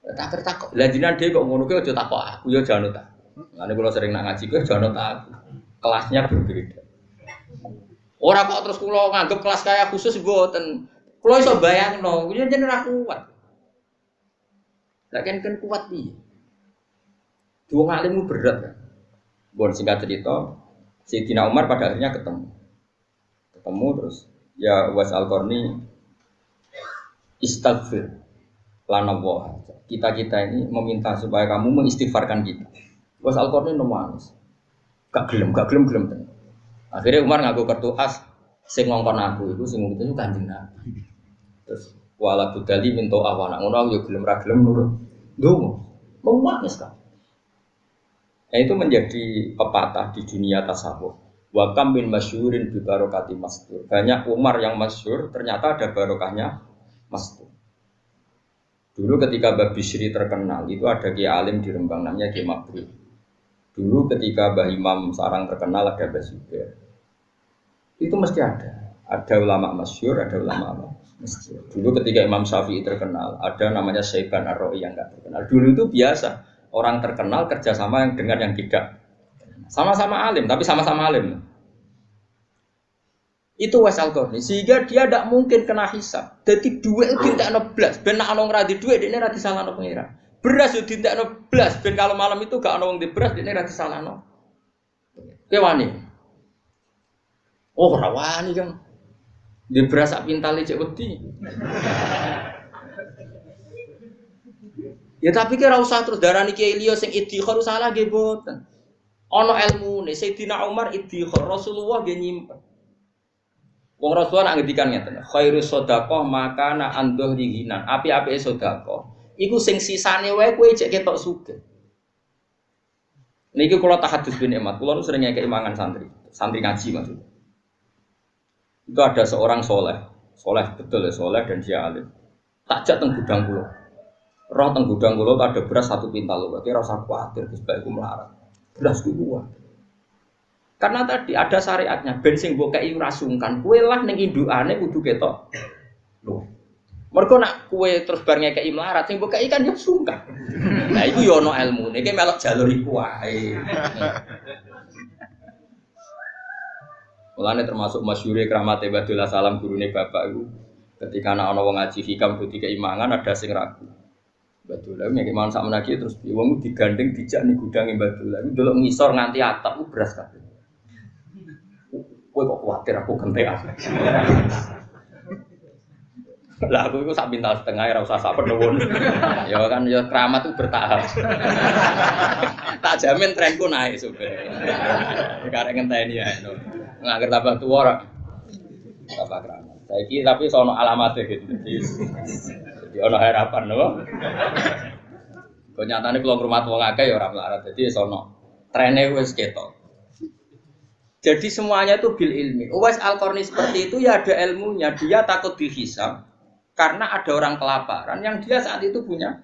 Tak tertakok. Lah jenengan dhewe kok ngono kuwi aja takok aku ya janut tak. Lane kula sering nak ngaji kuwi janut aku. Kelasnya berbeda. Ora kok terus kula nganggep kelas kaya khusus mboten. Kula iso bayangno, kuwi jeneng ra kuat. Lah kan kuat piye? Dua ngalimmu berat kan. Bon singkat cerita, Sayyidina Umar pada akhirnya ketemu terus ya was Al-Qarni istaghfir lana wa. Kita ini meminta supaya kamu mengistighfarkan kita. Was Al-Qarni nangis. Gak gelem tenan. Akhirnya Umar ngaku kartu as sing ngongkon aku itu sing itu Kanjeng Nabi. Terus wala budali minta awana ngono yo gelem ra gelem nurut. Ndonga. Mau nangis kan. Itu menjadi pepatah di dunia tasawuf. Wa kam bin masyhurin bi barokati mastur. Banyak Umar yang masyhur ternyata ada barokahnya mastur. Dulu ketika Mbah Bisri terkenal itu ada kiai alim di Rembang namanya Kiai Mabrur. Dulu ketika Mbah Imam Sarang terkenal ada Mbah Zubair. Itu mesti ada. Ada ulama masyhur, ada ulama masyhur. Dulu ketika Imam Syafi'i terkenal, ada namanya Syaiban Ar-Ra'i yang enggak terkenal. Dulu itu biasa. Orang terkenal kerjasama yang dengan yang tidak sama-sama alim, tapi sama-sama alim. Itu was Al-Qarni, sehingga dia tidak mungkin kena hisab. Jadi duit itu dintekno blas, ben nek ana ngradi duit dekne ra disalahno pengira. Beras yo dintekno blas, ben kalau malam itu gak ana wong di beras dekne ra disalahno. Kowe wani. Oh, ora wani, Kang. Di beras sak pintale cek wedi. Ya tapi kira usah terus darani kiai liya sing idhikhar salah nggih mboten. Ana ilmune Sayyidina Umar idhikhar, Rasulullah nggih nyimpen. Wong Rasulullah nak ngendikan ngeten, khairus shadaqah makana andhur rihinan. Api-apike sedekah iku sing sisane wae kowe cek ketok sugih. Niki kula tahadus bin nikmat, kula nu sering ngekeki mangan santri ngaji maksudnya. Itu ada seorang soleh betul ya soleh dan dia alim. Takjak teng gudang kula. Roh teng gudang kula ada beras 1 pintal lho, berarti ora usah kuwatir Gus Bae ku melarat. Beras ku kuat. Karena tadi ada syariatnya, ben sing mbok kei ora sungkan, kowe lah ning indukane kudu ketok. Lho. Mergo nak kowe terus bar ngekeki melarat sing mbok kei kan yo sungkan. Nah iku yo ana ilmune, iki melok jalur iku wae. Mulane termasuk masyhure kramate Badullah Salam gurune bapak iku ketika ana wong ngaji hikam kudu keimangan ada sing ragu. Badullah nek iman sak menaki terus wong digandeng dijak ning gudange Badullah. Iku delok ngisor nganti atap ku beras kabeh. Kowe kok kuwatir aku gentekan. Lah aku iku sak pintal setengah ora usah sak penuwun. Ya kan ya keramat itu bertahap. Tak jamin trenku naik sebenarnya. Karek ngenteni ya. Nganger tambah tuwa ora. Tambah keramat. Saiki tapi sono alamate gitu. Jadi ono harapan lho. Kok nyatane kula ngrumat wong akeh ya ora melarat. Dadi sono trene wis ketok. Jadi semuanya itu bil ilmi. Uwais Al-Qarni seperti itu ya ada ilmunya. Dia takut dihisab karena ada orang kelaparan yang dia saat itu punya.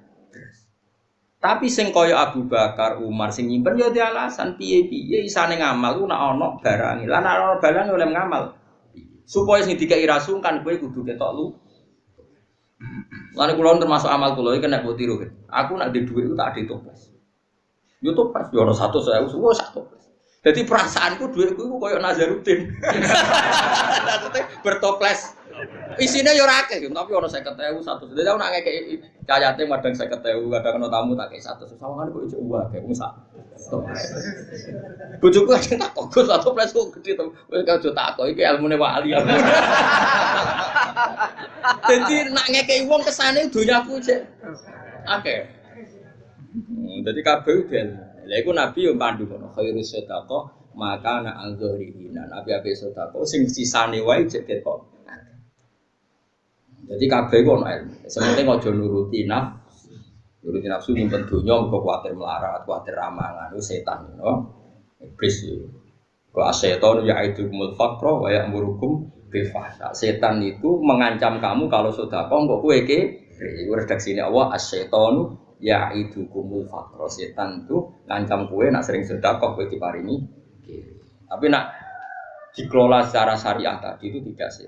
Tapi sing kaya Abu Bakar, Umar sing nyimpen ya dia alasan piye-piye isane ngamal ku nek ana barang. Lah nek ana barang oleh ngamal. Supaya sing dikai rasungkan kowe kudu ketok lu. Lan kula termasuk amal kula iki nek mbok tiru. Aku nek duwe dhuwit ku tak ade toples. Yo toples yo ana 100.000 suwe sak toples. Jadi perasaanku duitku itu kayak Nazaruddin. Maksudnya bertoples. Isinya ya rakeh, tapi orang 50.000 satu. Jadi aku nak ngekei cayate madang 50.000, kadang kena tamu tak kei 100. Sawangan kok ijo uang kayak musa. Bojoku aja tak kok satu toples kok gede to. Wis kajo tak kok iki ilmune wali. Jadi nak ngekei wong kesane donyaku cek akeh. Jadi kabeh ben lha iku nabi yo pandu ngono khairus sedekah maka ana al-zahirina nabi-nabi sedekah sing sisane wae cek ketok. Jadi kabeh ku ono ilmu. Sementing aja nuruti nafsu. Nuruti nafsu nyimpen donya mergo kuwatir melarat, kuwatir ramangan, itu setan no. Iblis yo. Ku asyaiton ya'idukumul faqra wa ya'murukum bil fahsya. Setan itu mengancam kamu kalau sedekah kok kowe iki redaksine Allah asyaitonu ya'idukumul faqra. Setan itu ngancam kowe nak sering sedekah kowe diparingi kiri. Tapi nak dikelola secara syariah tadi itu tidak sih.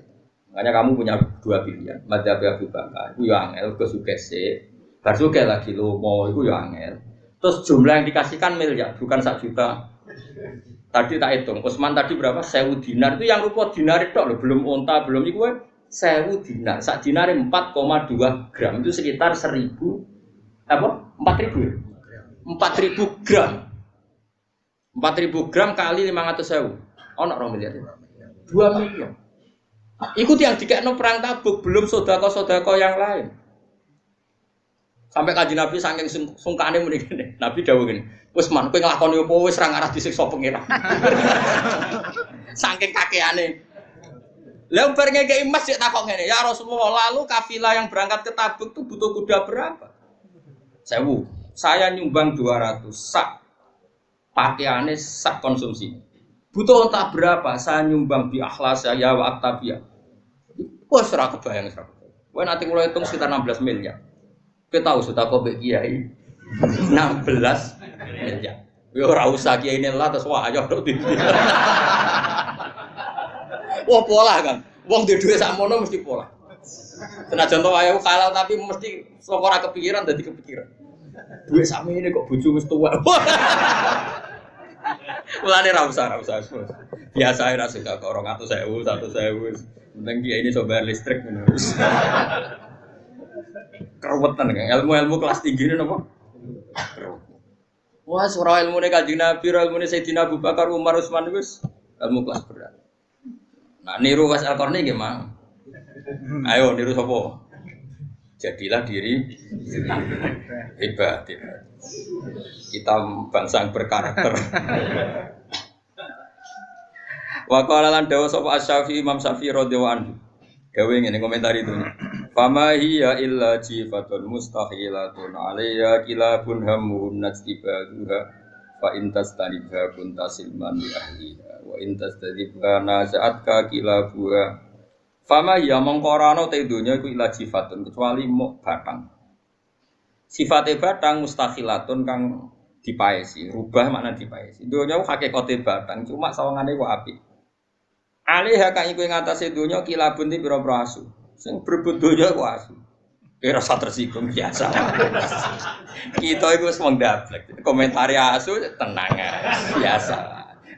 Makanya kamu punya dua pilihan. Madzhab Abu Bakar itu ya angel ke sugese. Bar sugih lagi lomo iku ya angel. Terus jumlah yang dikasihkan miliar bukan 1 juta. Tadi tak hitung. Utsman tadi berapa? 1.000 dinar itu yang rupa dinar tok lho, belum unta, belum iku 1.000 dinar. Sak dinar 4,2 gram itu sekitar 1.000 apa? 4.000 gram. 4.000 gram kali 500.000. Ono 2 miliar. 2 miliar. Ikut yang dikekno perang Tabuk, belum sedekah-sedekah yang lain. Sampai Kanjeng Nabi saking sungkane muni ngene. Nabi dawuh ngene, "Wis man kowe nglakoni apa wis ra ngarah disiksa pengiran." Saking kakeane. Lah bar ngekeki emas sik takok ngene, "Ya Rasulullah, lalu kafilah yang berangkat ke Tabuk itu butuh kuda berapa?" 1.000. Saya nyumbang 200 sak. Pakaiane sak konsumsi. Butuh unta berapa? Saya nyumbang bi akhlas ya wa atabiyah. Wah, ora kebayang ora. Kowe nanti mulai hitung sekitar 16 miliar. Kowe tahu sedekah mbek kiai 16 miliar. Ya ora usah kiai ini lah terus wah ayo tok ndi. Wah pola kan. Wong duwe dhuwit sakmono mesti pola. Senajan to ayo halal tapi mesti sok ora kepikiran dadi kepikiran. Dhuwit sakmene kok bojo wis tuwa. Mulane ra usah. Biasa ae ra sedekah 200.000, 100.000. Penting dia ini coba listrik menulis. Keruwetan kan, ilmu kelas tinggi ini apa? Wah, surah ilmu ini Kanjeng Nabi, ilmu ini Sayyidina Abu Bakar, Umar, Utsman itu ilmu kelas berat. Nah, niru Uwais Al-Qarni gimana? Ayo niru sapa? Jadilah diri hebat. Kita bangsa yang berkarakter. Wa qala lan dawa sapa Asy-Syafi'i Imam Syafi'i radhiyallahu anhu. Gawe ngene komentar itu. Fama hiya illa jifatun mustahilatun alayya kilabun hamun najtibaha fa in tastalibha kunta silman li ahliha wa in tastalibha nasa'atka kilabuha. Fama hiya mongkorano te donya iku illa jifatun kecuali muk batang. Sifate batang mustahilatun kang dipaesi, rubah makna dipaesi. Donya hakikate batang cuma sawangane ku apik. Alih kang iku ing atase donya kilabun ti pira-pira asu. Sing berebut donya ku asu. Ora usah tersinggung biasa. Kita iku wis wong dablek. Komentari asu tenang ae. Biasa.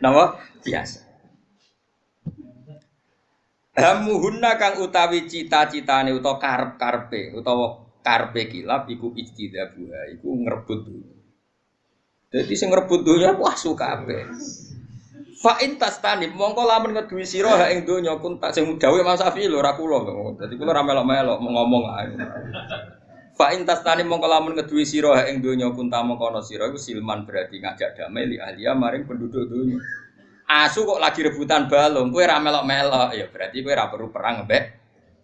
Napa? Biasa. Hamuhunna kang utawi cita-citane utawa karep-karepe utawa karepe kilab iku ijtidabuha iku ngrebut donya. Dadi sing ngrebut donya ku asu kabeh. Fa in tastanib mongko lamun ngeduwi sira hak ing donya kun tak sing dawuh Mas Safi lho ora kula. Dadi kula ora melok-melok ngomong ae. Fa in tastanib mongko lamun ngeduwi sira hak ing donya kun ta mongko ana sira iku silman berarti ngajak damai li ahliya maring penduduk donya. Asu kok lagi rebutan balung, kowe ora melok-melok ya berarti kowe ora perlu perang mbek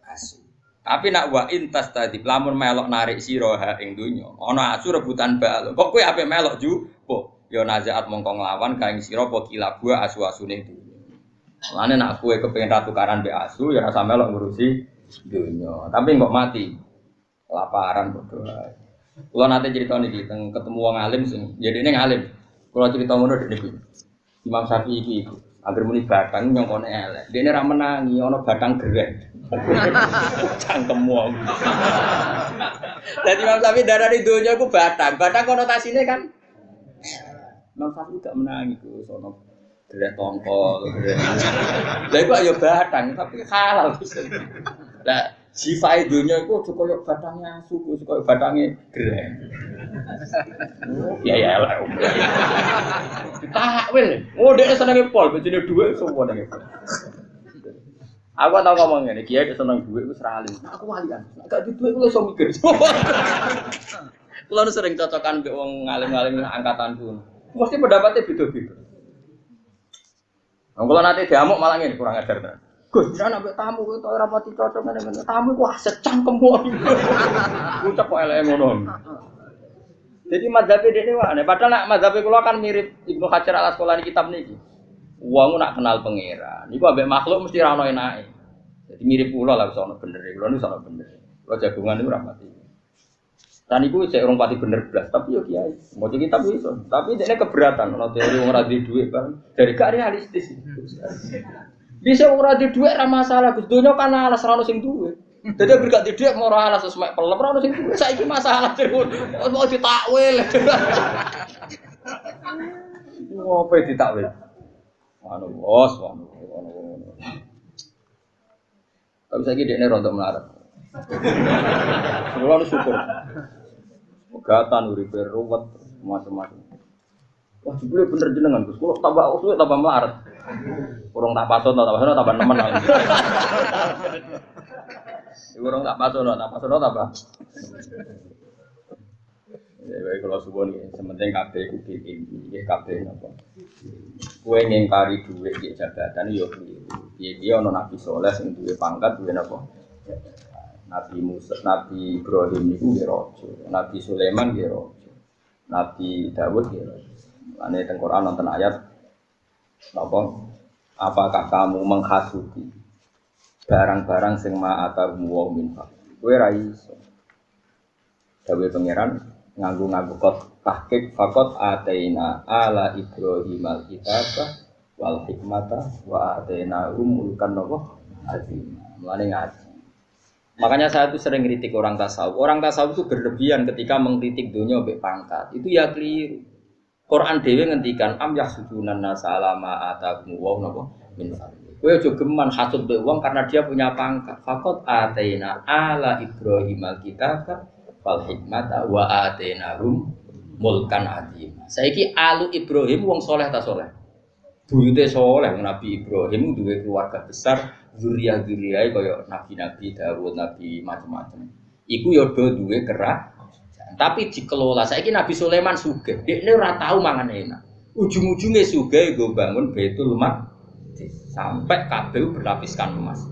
asu. Tapi nak wa in tastanib lamun melok narik sira hak ing donya, ana asu rebutan balung. Kok kowe ape melok ju? Ya nazaat mongko nglawan kaing sira apa kilabua asu-asune dunya. Lane nak kowe kepengin ra tukaran mbek asu ya ora sampe lo ngurusi dunya. Tapi kok mati. Kelaparan padha wae. Kula nate crita niki ketemu wong alim sing ya dene ngalim. Kula crita ngono dene iki. Imam Syafi'i iki anggere muni batang nyongkone elek. Dene ra menangi ana batang gerek. Cangkemmu. Dadi Imam Syafi'i darani donya ku batang. Batang konotasine kan Imam Syafi'i gak menangi ku sono gerek tongkol. Lah iku ayo batang tapi halal bisa. Lah sifat dunia itu koyo batangnya suku, koyo batangnya gereng. Ya lah. Takwil. Oh dia senenge pol, bejine dhuwit semua nang pol. Aku tau ngomong ngene, kiai seneng dhuwit wis ra alim. Aku walian. Gak di dhuwit ku iso mikir. Kulo sering cocokan mbek wong ngalim-ngalim angkatanku. Mesti pendapatnya beda-beda. Wong kula nate diamuk malah ngene kurang ajar ta. Gus, jangan ambek tamu kowe ora pati cocok ngene-ngene. Tamu ku secangkemmu. Ucap kok eleke ngono. Jadi mazhab dene wae. Padahal nek mazhab kula kan mirip Ibnu Hajar Al-Asqalani kitab niki. Wong nak kenal pangeran. Niku ambek makhluk mesti ra ono enake. Jadi mirip kula lah iso ono bener. Kula niku ono bener. Kula jagungan niku ra pati. Dan iku sik urung pati bener blas, tapi yo kiai. Mau kitab iso. Tapi dekne keberatan ono teori wong ora duwe dhuwit kan. Dari gak realistis. Bisa ora di dhuwit ra masalah, Gus. Donya kan alas ra ono sing duwe. Dadi anggere gak di dhuwit mau ora alas semek pelem ra ono sing duwe. Saiki masalah terus. Mau ditakwil. Ngopo ditakwil? Anu bos, anu. Tapi saiki dekne rontok melarat. Kulo syukur. Pegatan uripe ruwet macam-macam. Wah, jebule bener jenengan, Gus. Kulo tambah usuke tambah melarat. Kurang tak pasono tambah nemen. Kurang tak pasono tambah. Ya baik kalau suwun iki, sementing kabeh ku iki kabeh napa. Kowe ngingkari dhuwit iki jabatan yo piye ana nabi saleh sing duwe pangkat duwe napa. Nabi Musa, Nabi Ibrahim niku nggih raja, Nabi Sulaiman nggih raja. Nabi Dawud nggih raja. Ane teng Quran wonten ayat apa? Apakah kamu menghasuti barang-barang sing ma'atakum wa min fadli? Kowe ra iso. Dawe pangeran nganggo tahqiq faqat ataina ala Ibrahim al-kitaba wal hikmata wa ataina mulkan azim. Mulane ngaji. Makanya saya itu sering kritik orang tasawuf. Orang tasawuf itu berlebihan ketika mengkritik dunia mbek pangkat. Itu ya keliru. Quran dhewe ngendikan am yahsudunan nasalama atakum wa napa min fadli. Kowe aja geman hasud mbek wong karena dia punya pangkat. Faqat ataina ala Ibrahim al-kitaba wal hikmata wa atainahum mulkan azim. Saiki alu Ibrahim wong saleh ta saleh. Buyute saleh Nabi Ibrahim duwe keluarga besar. Zuriya-zuriyae kaya nabi-nabi Dawud, nabi macam-macam. Iku ya do duwe kerajaan. Tapi dikelola. Saiki Nabi Sulaiman sugih. Dekne ora tau mangan enak. Ujung-ujunge sugih nggo bangun Baitul Maqdis sampai kabeh berlapiskan emas.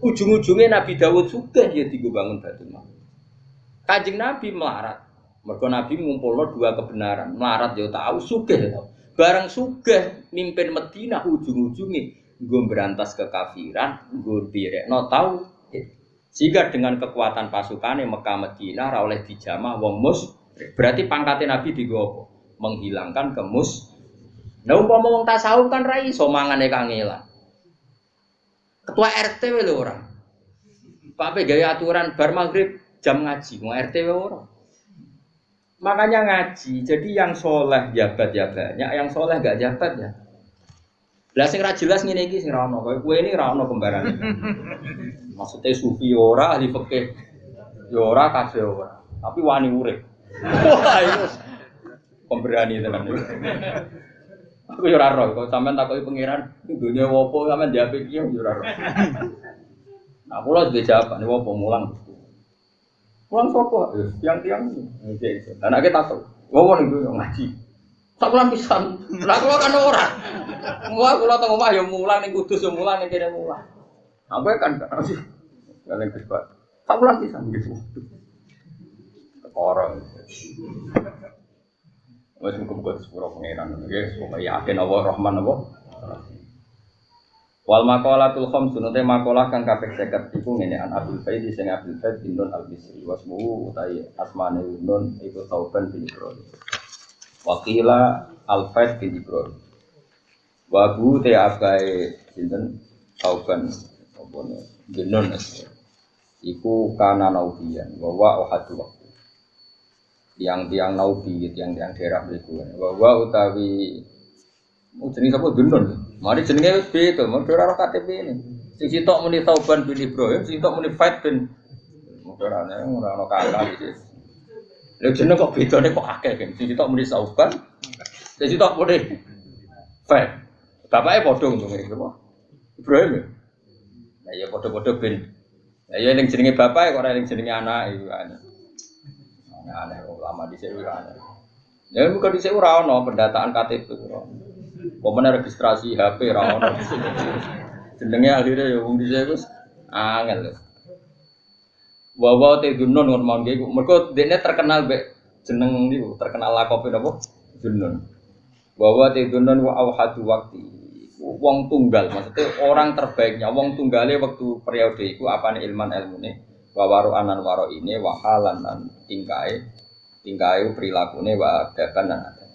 Ujung-ujungnya Nabi Dawud sugih ya dienggo bangun Baitul Maqdis. Kanjeng Nabi melarat. Mergo Nabi ngumpulno dua kebenaran. Melarat ya tahu, sugih ya tahu. Barang sugih mimpin Madinah ujung-ujunge nggo berantas kekafiran, nggo direkno tauhid. Sehingga dengan kekuatan pasukane Mekah Madinah ra oleh dijamah wong musyrik. Berarti pangkate Nabi dienggo apa? Menghilangkan Nah umpama wong tasawuf kan ra iso mangane kangelan. Ketua RT wae lho ora. Pak gawe aturan bar magrib jam ngaji, wong RT wae ora. Makanya ngaji, jadi yang soleh jabat ya banyak, yang soleh gak jabat ya. Lah sing ra jelas ngene iki sing ra ono, kowe ini ra ono kembaran. Maksudnya sufi ora, ahli fikih ya ora, kabeh ora. Tapi wani urip. Wah, itu pemberani tenan iki. Aku yo ora roh, kok sampean takoki pangeran, dunya opo sampean jawab iki yo ora roh. Nah, kula duwe jawaban, opo mulang. Mulang sapa? Tiang-tiang iki. Anake takok, "Ngopo niku ngaji?" Sak bulan pisan. Lah kula kan ora. Kula teng omah yo mulang ning Kudus yo mulang ning kene mulang. Aku kan kalian kesempatan. Sak bulan pisan gitu. Orang. Wes muga-muga sepuro pangeran nggih, supaya yakin Allah Rahman apa. Wal maqalatul khamsun te maqalah kang kaping 50 iku ngene an Abdul Faid sing Abdul Faid bin Nun al-Bisri wasmu utawi asmane Nun iku Tauban bin Ibrahim. Waqila al-Faid bin Ibrahim. Wa bu te abai sinten Tauban apa bin Nun iku kana naubiyan wa wa ahadu waktu. Tiang-tiang naubi, tiang-tiang daerah mriku. Wa wa utawi jenenge sapa Dunun. Mari jenenge wis beda, mergo ora KTP ini. Sing sitok muni Tauban bin Ibrahim, sing sitok muni Faid bin ora ono kakak iki. Lha jeneng kok bedane kok akeh kan. Sing sitok muni Tauban, sing sitok muni Faid. Bapake padha ngene iki apa? Ibrahim ya. Lah ya padha-padha bin. Lah ya ning jenenge bapake kok ora ning jenenge anake iku aneh. Aneh ulama dhisik ora aneh. Ya bukan dhisik ora ono pendataan KTP ora. Pemene registrasi HP ora ono. Jenenge akhire ya wong dhisik wis angel. Wa te Dunun ngomong nggih mergo dekne terkenal mek jeneng niku, terkenal lakope napa? Dunun. Wa te Dunun wa auhadu waqti. Wong tunggal maksudnya orang terbaiknya wong tunggale waktu periode iku apane ilman ilmune. Wawaru anan waro ini wahalan dan tingkai perilakune wa adaban dan ada.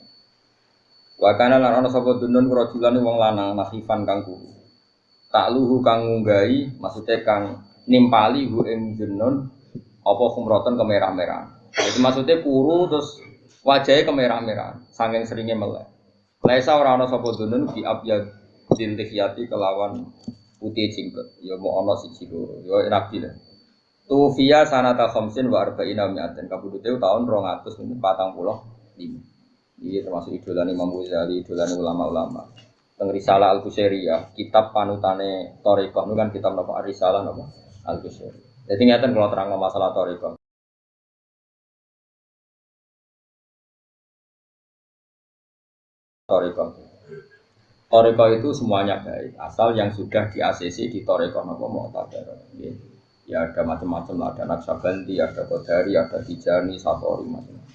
Wakana lan ana sapa Dunun rajulan wong lanang nahifan kang kuru. Takluhu kang ngunggahi maksudnya kang nimpali hu ing Dunun apa khumratan kemerah-merah. Itu maksudnya kuru terus wajahnya kemerah-merah saking seringnya melek. Laisa ora ana sapa Dunun bi abyad dintihyati kelawan putih jinggot. Ya mau ana siji loro. Ya rabi lah. Tufiya sanata khamsin wa arba'ina mi'atin kabudute tahun 245. Iki termasuk idolan Imam Ghazali, idolan ulama-ulama. Teng Risalah Al-Qusairiyah, kitab panutane Thariqah niku kan kitab napa Risalah napa Al-Qusairiyah. Dadi ngeten kula terangno masalah Thariqah. Thariqah itu semuanya baik, asal yang sudah di-ACC di Thariqah napa Mu'tabarat nggih. Ya ada macam-macam lah, ada Naqsabandi, ada Qadari, ada Tijani, Satori macam-macam.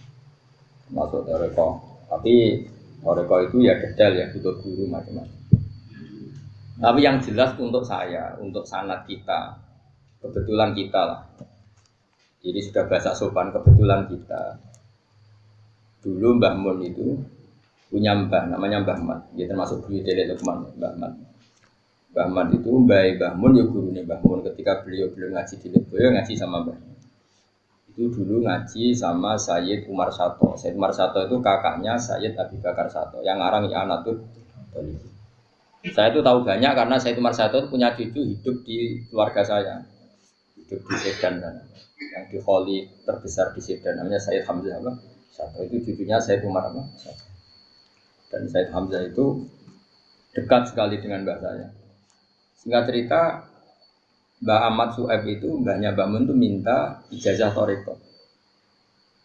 Masuk Thariqah. Tapi Thariqah itu ya detail ya, butuh guru macam-macam. Tapi yang jelas untuk saya, untuk sanad kita, kebetulan kita lah. Jadi sudah bahasa sopan kebetulan kita. Dulu Mbah Mun itu punya mbah, namanya Mbah Mat. Dia termasuk beliau Dele Lukman, Mbah Mat. Mbah Mat itu Mbah Mun ya gurune Mbah Mun ketika beliau ngaji di Lirboyo ngaji sama Mbah. Itu dulu ngaji sama Sayyid Umar Sato. Sayyid Umar Sato itu kakaknya Sayyid Abi Bakar Sato yang ngarang I'anatul Talib. Saya itu tahu banyak karena Sayyid Umar Sato itu punya cucu hidup di keluarga saya. Hidup di Sedan dan yang di kholi terbesar di Sedan namanya Sayyid Hamzah Sato itu cucunya Sayyid Umar Sato. Dan Sayyid Hamzah itu dekat sekali dengan mbah saya. Singkat cerita, Mbah Ahmad Su'aib itu, mbahnya Mbah Mun itu minta ijazah Thariqah.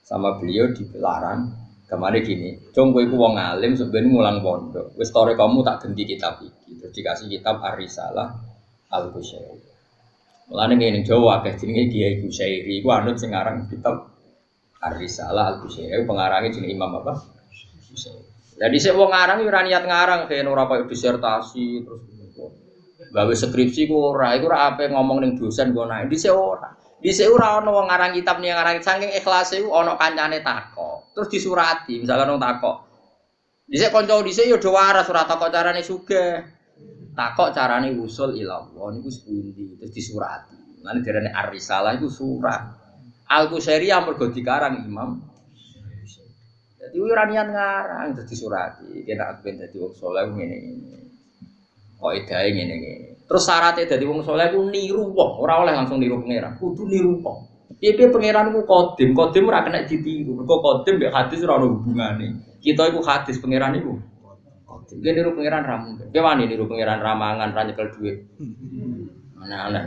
Sama beliau dilarang, kemarin gini, "Jong kowe iku wong alim sebenarnya mulang pondok. Wis Thariqahmu tak ganti kitab iki." Terus dikasih kitab Ar-Risalah Al-Qusairiyah. Mulane ngene Jawa akeh jenenge Kiai Qusairi, iku anut sing aran kitab Ar-Risalah Al-Qusairiyah, pengarangnya jenenge Imam apa? Qusairi. Lah dhisik wong ngarang yo ora niat ngarang, kene ora koyo disertasi terus gawe skripsi ku ora, iku ora ape ngomong ning dosen kok naik. Dhisik ora. Dhisik ora ana wong ngarang kitab ning ngarang saking ikhlase ku ana kancane takok. Terus disurati, misalkan wong takok. Dhisik kanca dhisik ya do waras ora takok carane sugih. Takok carane wusul ila Allah niku sepundi terus disurati. Lan diarani Ar-Risalah iku surat. Al-Qusairiyah mergo dikarang Imam. Jadi ora niat ngarang terus disurati. Kena ben dadi wong saleh ngene-ngene. Kaidahe ngene-ngene. Terus syaratnya dadi wong saleh ku niru wong, ora oleh langsung niru pangeran, kudu niru wong. Piye pangeran ku qadim, qadim ora kena ditiru. Mergo qadim mek hadis ora ono hubungane. Kita iku hadis pangeran iku. Qadim. Ki niru pangeran ra mungkin. Ki wani niru pangeran ra mangan, ra nyekel dhuwit. Aneh-aneh.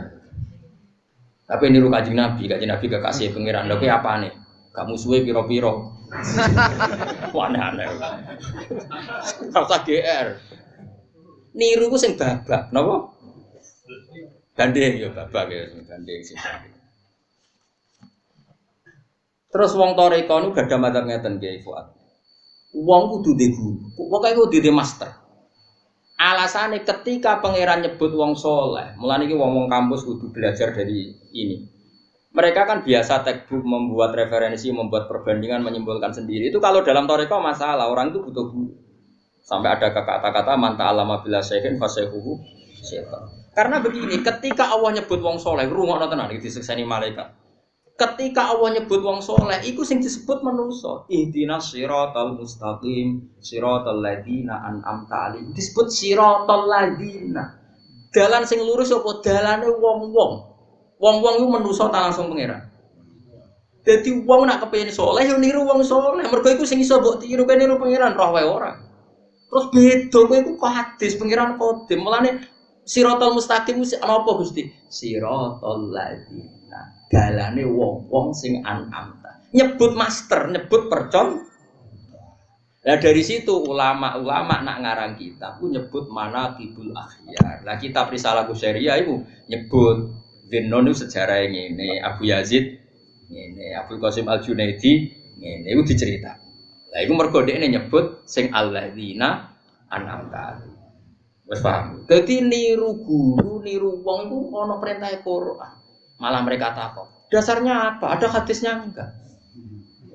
Tapi niru Kanjeng Nabi kekasih pangeran. Lha ki apane? Gak musuhe pira-pira. Aneh-aneh. Rasa GR. Niru ku sing babak, napa? Gandeng ya babak ya sing gandeng sing. Terus wong Thariqah niku gadah madzhab ngeten Kiai Fuad. Wong kudu ndek guru. Pokoke kudu ndek master. Alasane ketika pangeran nyebut wong soleh, mulane iki wong-wong kampus kudu belajar dari ini. Mereka kan biasa textbook membuat referensi, membuat perbandingan, menyimpulkan sendiri. Itu kalau dalam thariqah masalah, orang itu butuh guru. Sampai ada kata-kata man ta'allama bila syai'in fasayhuhu syaitan. Karena begini, ketika Allah nyebut wong soleh, rungokno tenan iki disekseni malaikat. Ketika Allah nyebut wong soleh, iku sing disebut manusa. Ihdinas siratal mustaqim, siratal ladzina an'amta 'alaihim. Disebut siratal ladzina. Dalan sing lurus apa dalane wong-wong. Wong-wong iku manusa ta langsung pangeran. Dadi wong nak kepengin soleh yo niru wong soleh. Mergo iku sing iso mbok tiru kene niru pangeran roh wae ora. Terus beda kowe iku kok hadis pangeran kodim. Mulane siratal mustaqim ana apa Gusti? Siratal ladzina. Dalane wong-wong sing an'amta. Nyebut master, nyebut percon. Nah dari situ ulama-ulama nak ngarang kitab ku nyebut manaqibul akhyar. Lah kitab Risalah Qusyairia iku nyebut Zinnon itu sejarah ngene, Abu Yazid ngene, Abdul Qasim Al-Junaidi ngene iku dicerita. Lah iku mergo dekne nyebut sing alladzina an'amta. Wes paham. Dadi niru guru, niru wong iku ana perintah Quran. Malah mereka takut. Dasarnya apa? Ada hadisnya enggak?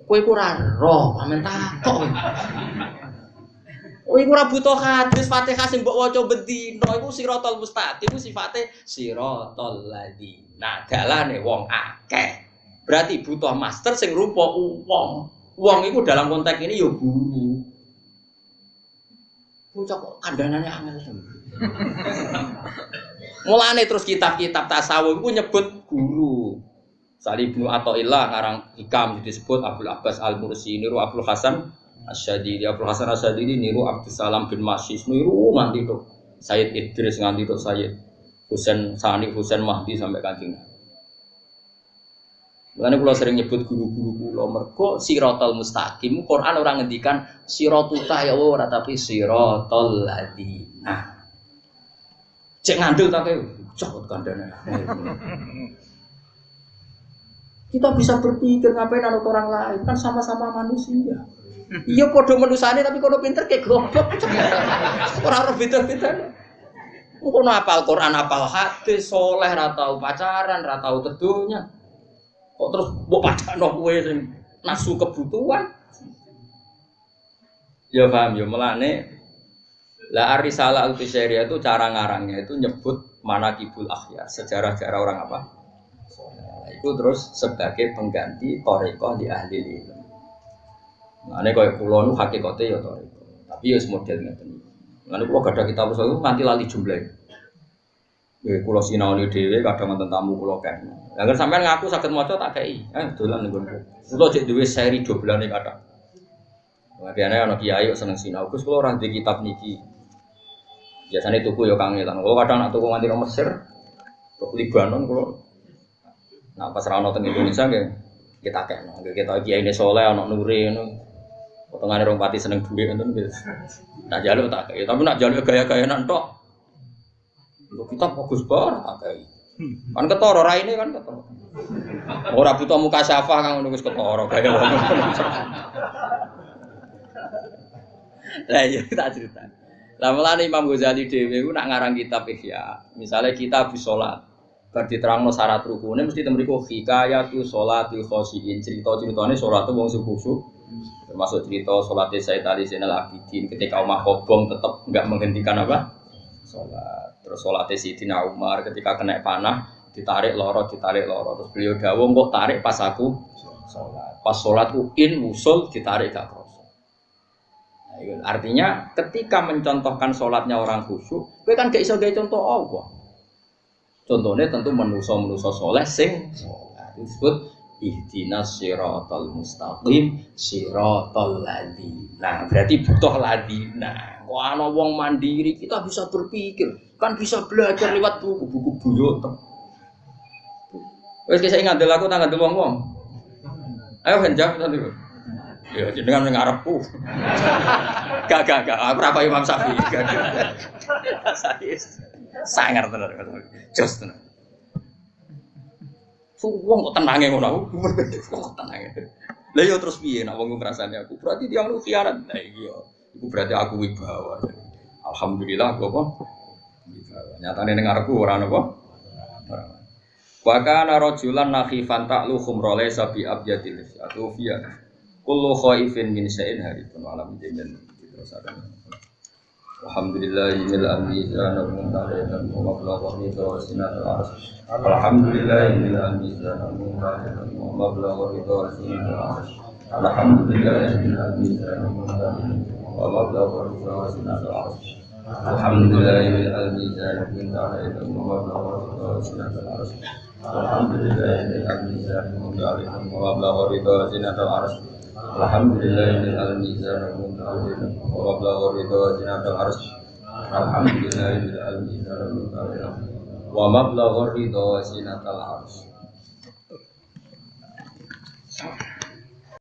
Kowe iku ora roh, amen takut. Kowe iku ora butuh hadis Fatihah sing mbok waca bendina iku siratal mustaqim iku sifate siratal ladzina. Dalane wong akeh. Berarti butuh master sing rupa wong. Wong iku dalam konteks ini ya guru. Bocah kok kandhanane angel. Mulane terus kitab-kitab tasawuf iku nyebut guru. Sali Ibnu Athaillah ngarang hikam disebut Abdul Abbas Al-Mursi niru Abdul Hasan Asy-Syadzili. Abdul Hasan Asy-Syadzili niru Abdus Salam bin Masyis niru nganti tok Sayyid Idris nganti tok Sayyid Husain Sani Husain Mahdi sampai Kanjeng. Mulane kula sering nyebut guru-guru kula mergo siratal mustaqim Quran ora ngendikan siratuka ya ora tapi siratal ladzina. Cek ngandel tak cokot kandhane. Kita bisa berpikir ngapain anut orang lain kan sama-sama manusia. Iya padha manusane tapi kono pinter kayak goblok. Ora ora beda-bedane. Kono hafal Quran, hafal hadis, saleh ra tau pacaran, ra tau kedunya. Kok terus mbok padakno kowe sing nasu kebutuhan. Ya paham ya mulane la Risalah Al-Qusyairia itu cara ngarangnya itu nyebut manaqibul akhyar, sejarah-sejarah orang apa? Itu terus sebagai pengganti thariqah di ahli ilmu. Mane koyo kula nu hakikate ya thariqah, tapi ya model ngeten. Mane kula gadah kitab itu nganti lali jumlah. Nggih kula sinaoni dhewe kadang wonten tamu kula kan. Lah nek sampean ngaku saged maca tak kei. Dolan nggonku. Kula cek duwe seri doblane kathah. Biasane ana kiai kok seneng sinau. Gus kula ora ndek kitab niki. Biasane tuku ya kangelan. Kula kadang nak tuku nganti Mesir, tuku Libanon kula. Nah pas ra ono teng Indonesia nggih kita kekno. Kita kiai ne saleh ana nure ngono. Potongane rong pati seneng dhuwit ngoten nggih. Nak njaluk tak kei, tapi nak njaluk gaya-gayanan tok. Lho kitab bagus banget tak kei. Kan ketara raine kan ketara. Ora butuh muka syafah kang ngono wis ketara gaya wong. Lah iya tak cerita. Lah mulane Imam Ghazali dhewe ku nak ngarang kitab Ihya. Misale kitab salat. Bar diterangno syarat rukune mesti temriku hikayatu sholatil khoshiin. Cerita-ceritane salat wong sing khusyuk. Termasuk cerita salate Sayyid Ali Zainal Abidin ketika Umar kobong tetap enggak menghentikan apa? Salat. Terus salate Sayyidina Umar ketika kena panah ditarik loro terus beliau dawuh kok tarik pas aku salat. Pas salatku usul ditarik gak kroso. Nah, artinya ketika mencontohkan salatnya orang khusyuk, kowe kan gak iso gawe contoh Allah. Contohnya tentu manusa-manusa saleh sing disebut ihdinas siratal mustaqim siratal ladzina. Berarti butuh ladzina. Kok ana wong mandiri kita bisa berpikir, kan bisa belajar lewat buku-buku buyut. Wis kese ngandel aku tak ngandel wong-wong. Ayo benjak nanti. Ya jenengan ning ngarepku. Gak. Aku ora kaya Imam Syafi'i. Sangar tenan. Jos tenan. Wong kok tenange ngono aku. Kok tenange. Lah yo terus piye nek wong ngrasani aku? Berarti dia lu khianat. Nah iya. Iku berarti aku wibawa. Alhamdulillah aku apa? Wibawa. Nyatane ning arepku ora napa? Ora. Wa kana rajulan nakhifan ta'lu khumrole sabi abyatil atau fiya. Kullu khaifin min syai'in harifun alam jamin. Alhamdulillahil amizan wa muntahidan wa mablagha ridha sinatul arsy. Alhamdulillahil amizan wa muntahidan wa mablagha ridha sinatul arsy. Alhamdulillahil amizan wa muntahidan wa mablagha ridha sinatul arsy. Alhamdulillahil amizan wa muntahidan wa mablagha ridha sinatul arsy. Alhamdulillahil amizan wa muntahidan wa mablagha ridha sinatul arsy. Alhamdulillahil al-mizan al-muntahidan wa mablagha ridha zinatul arsy. Alhamdulillahil al-mizan al-muntahidan wa mablagha ridha zinatul arsy.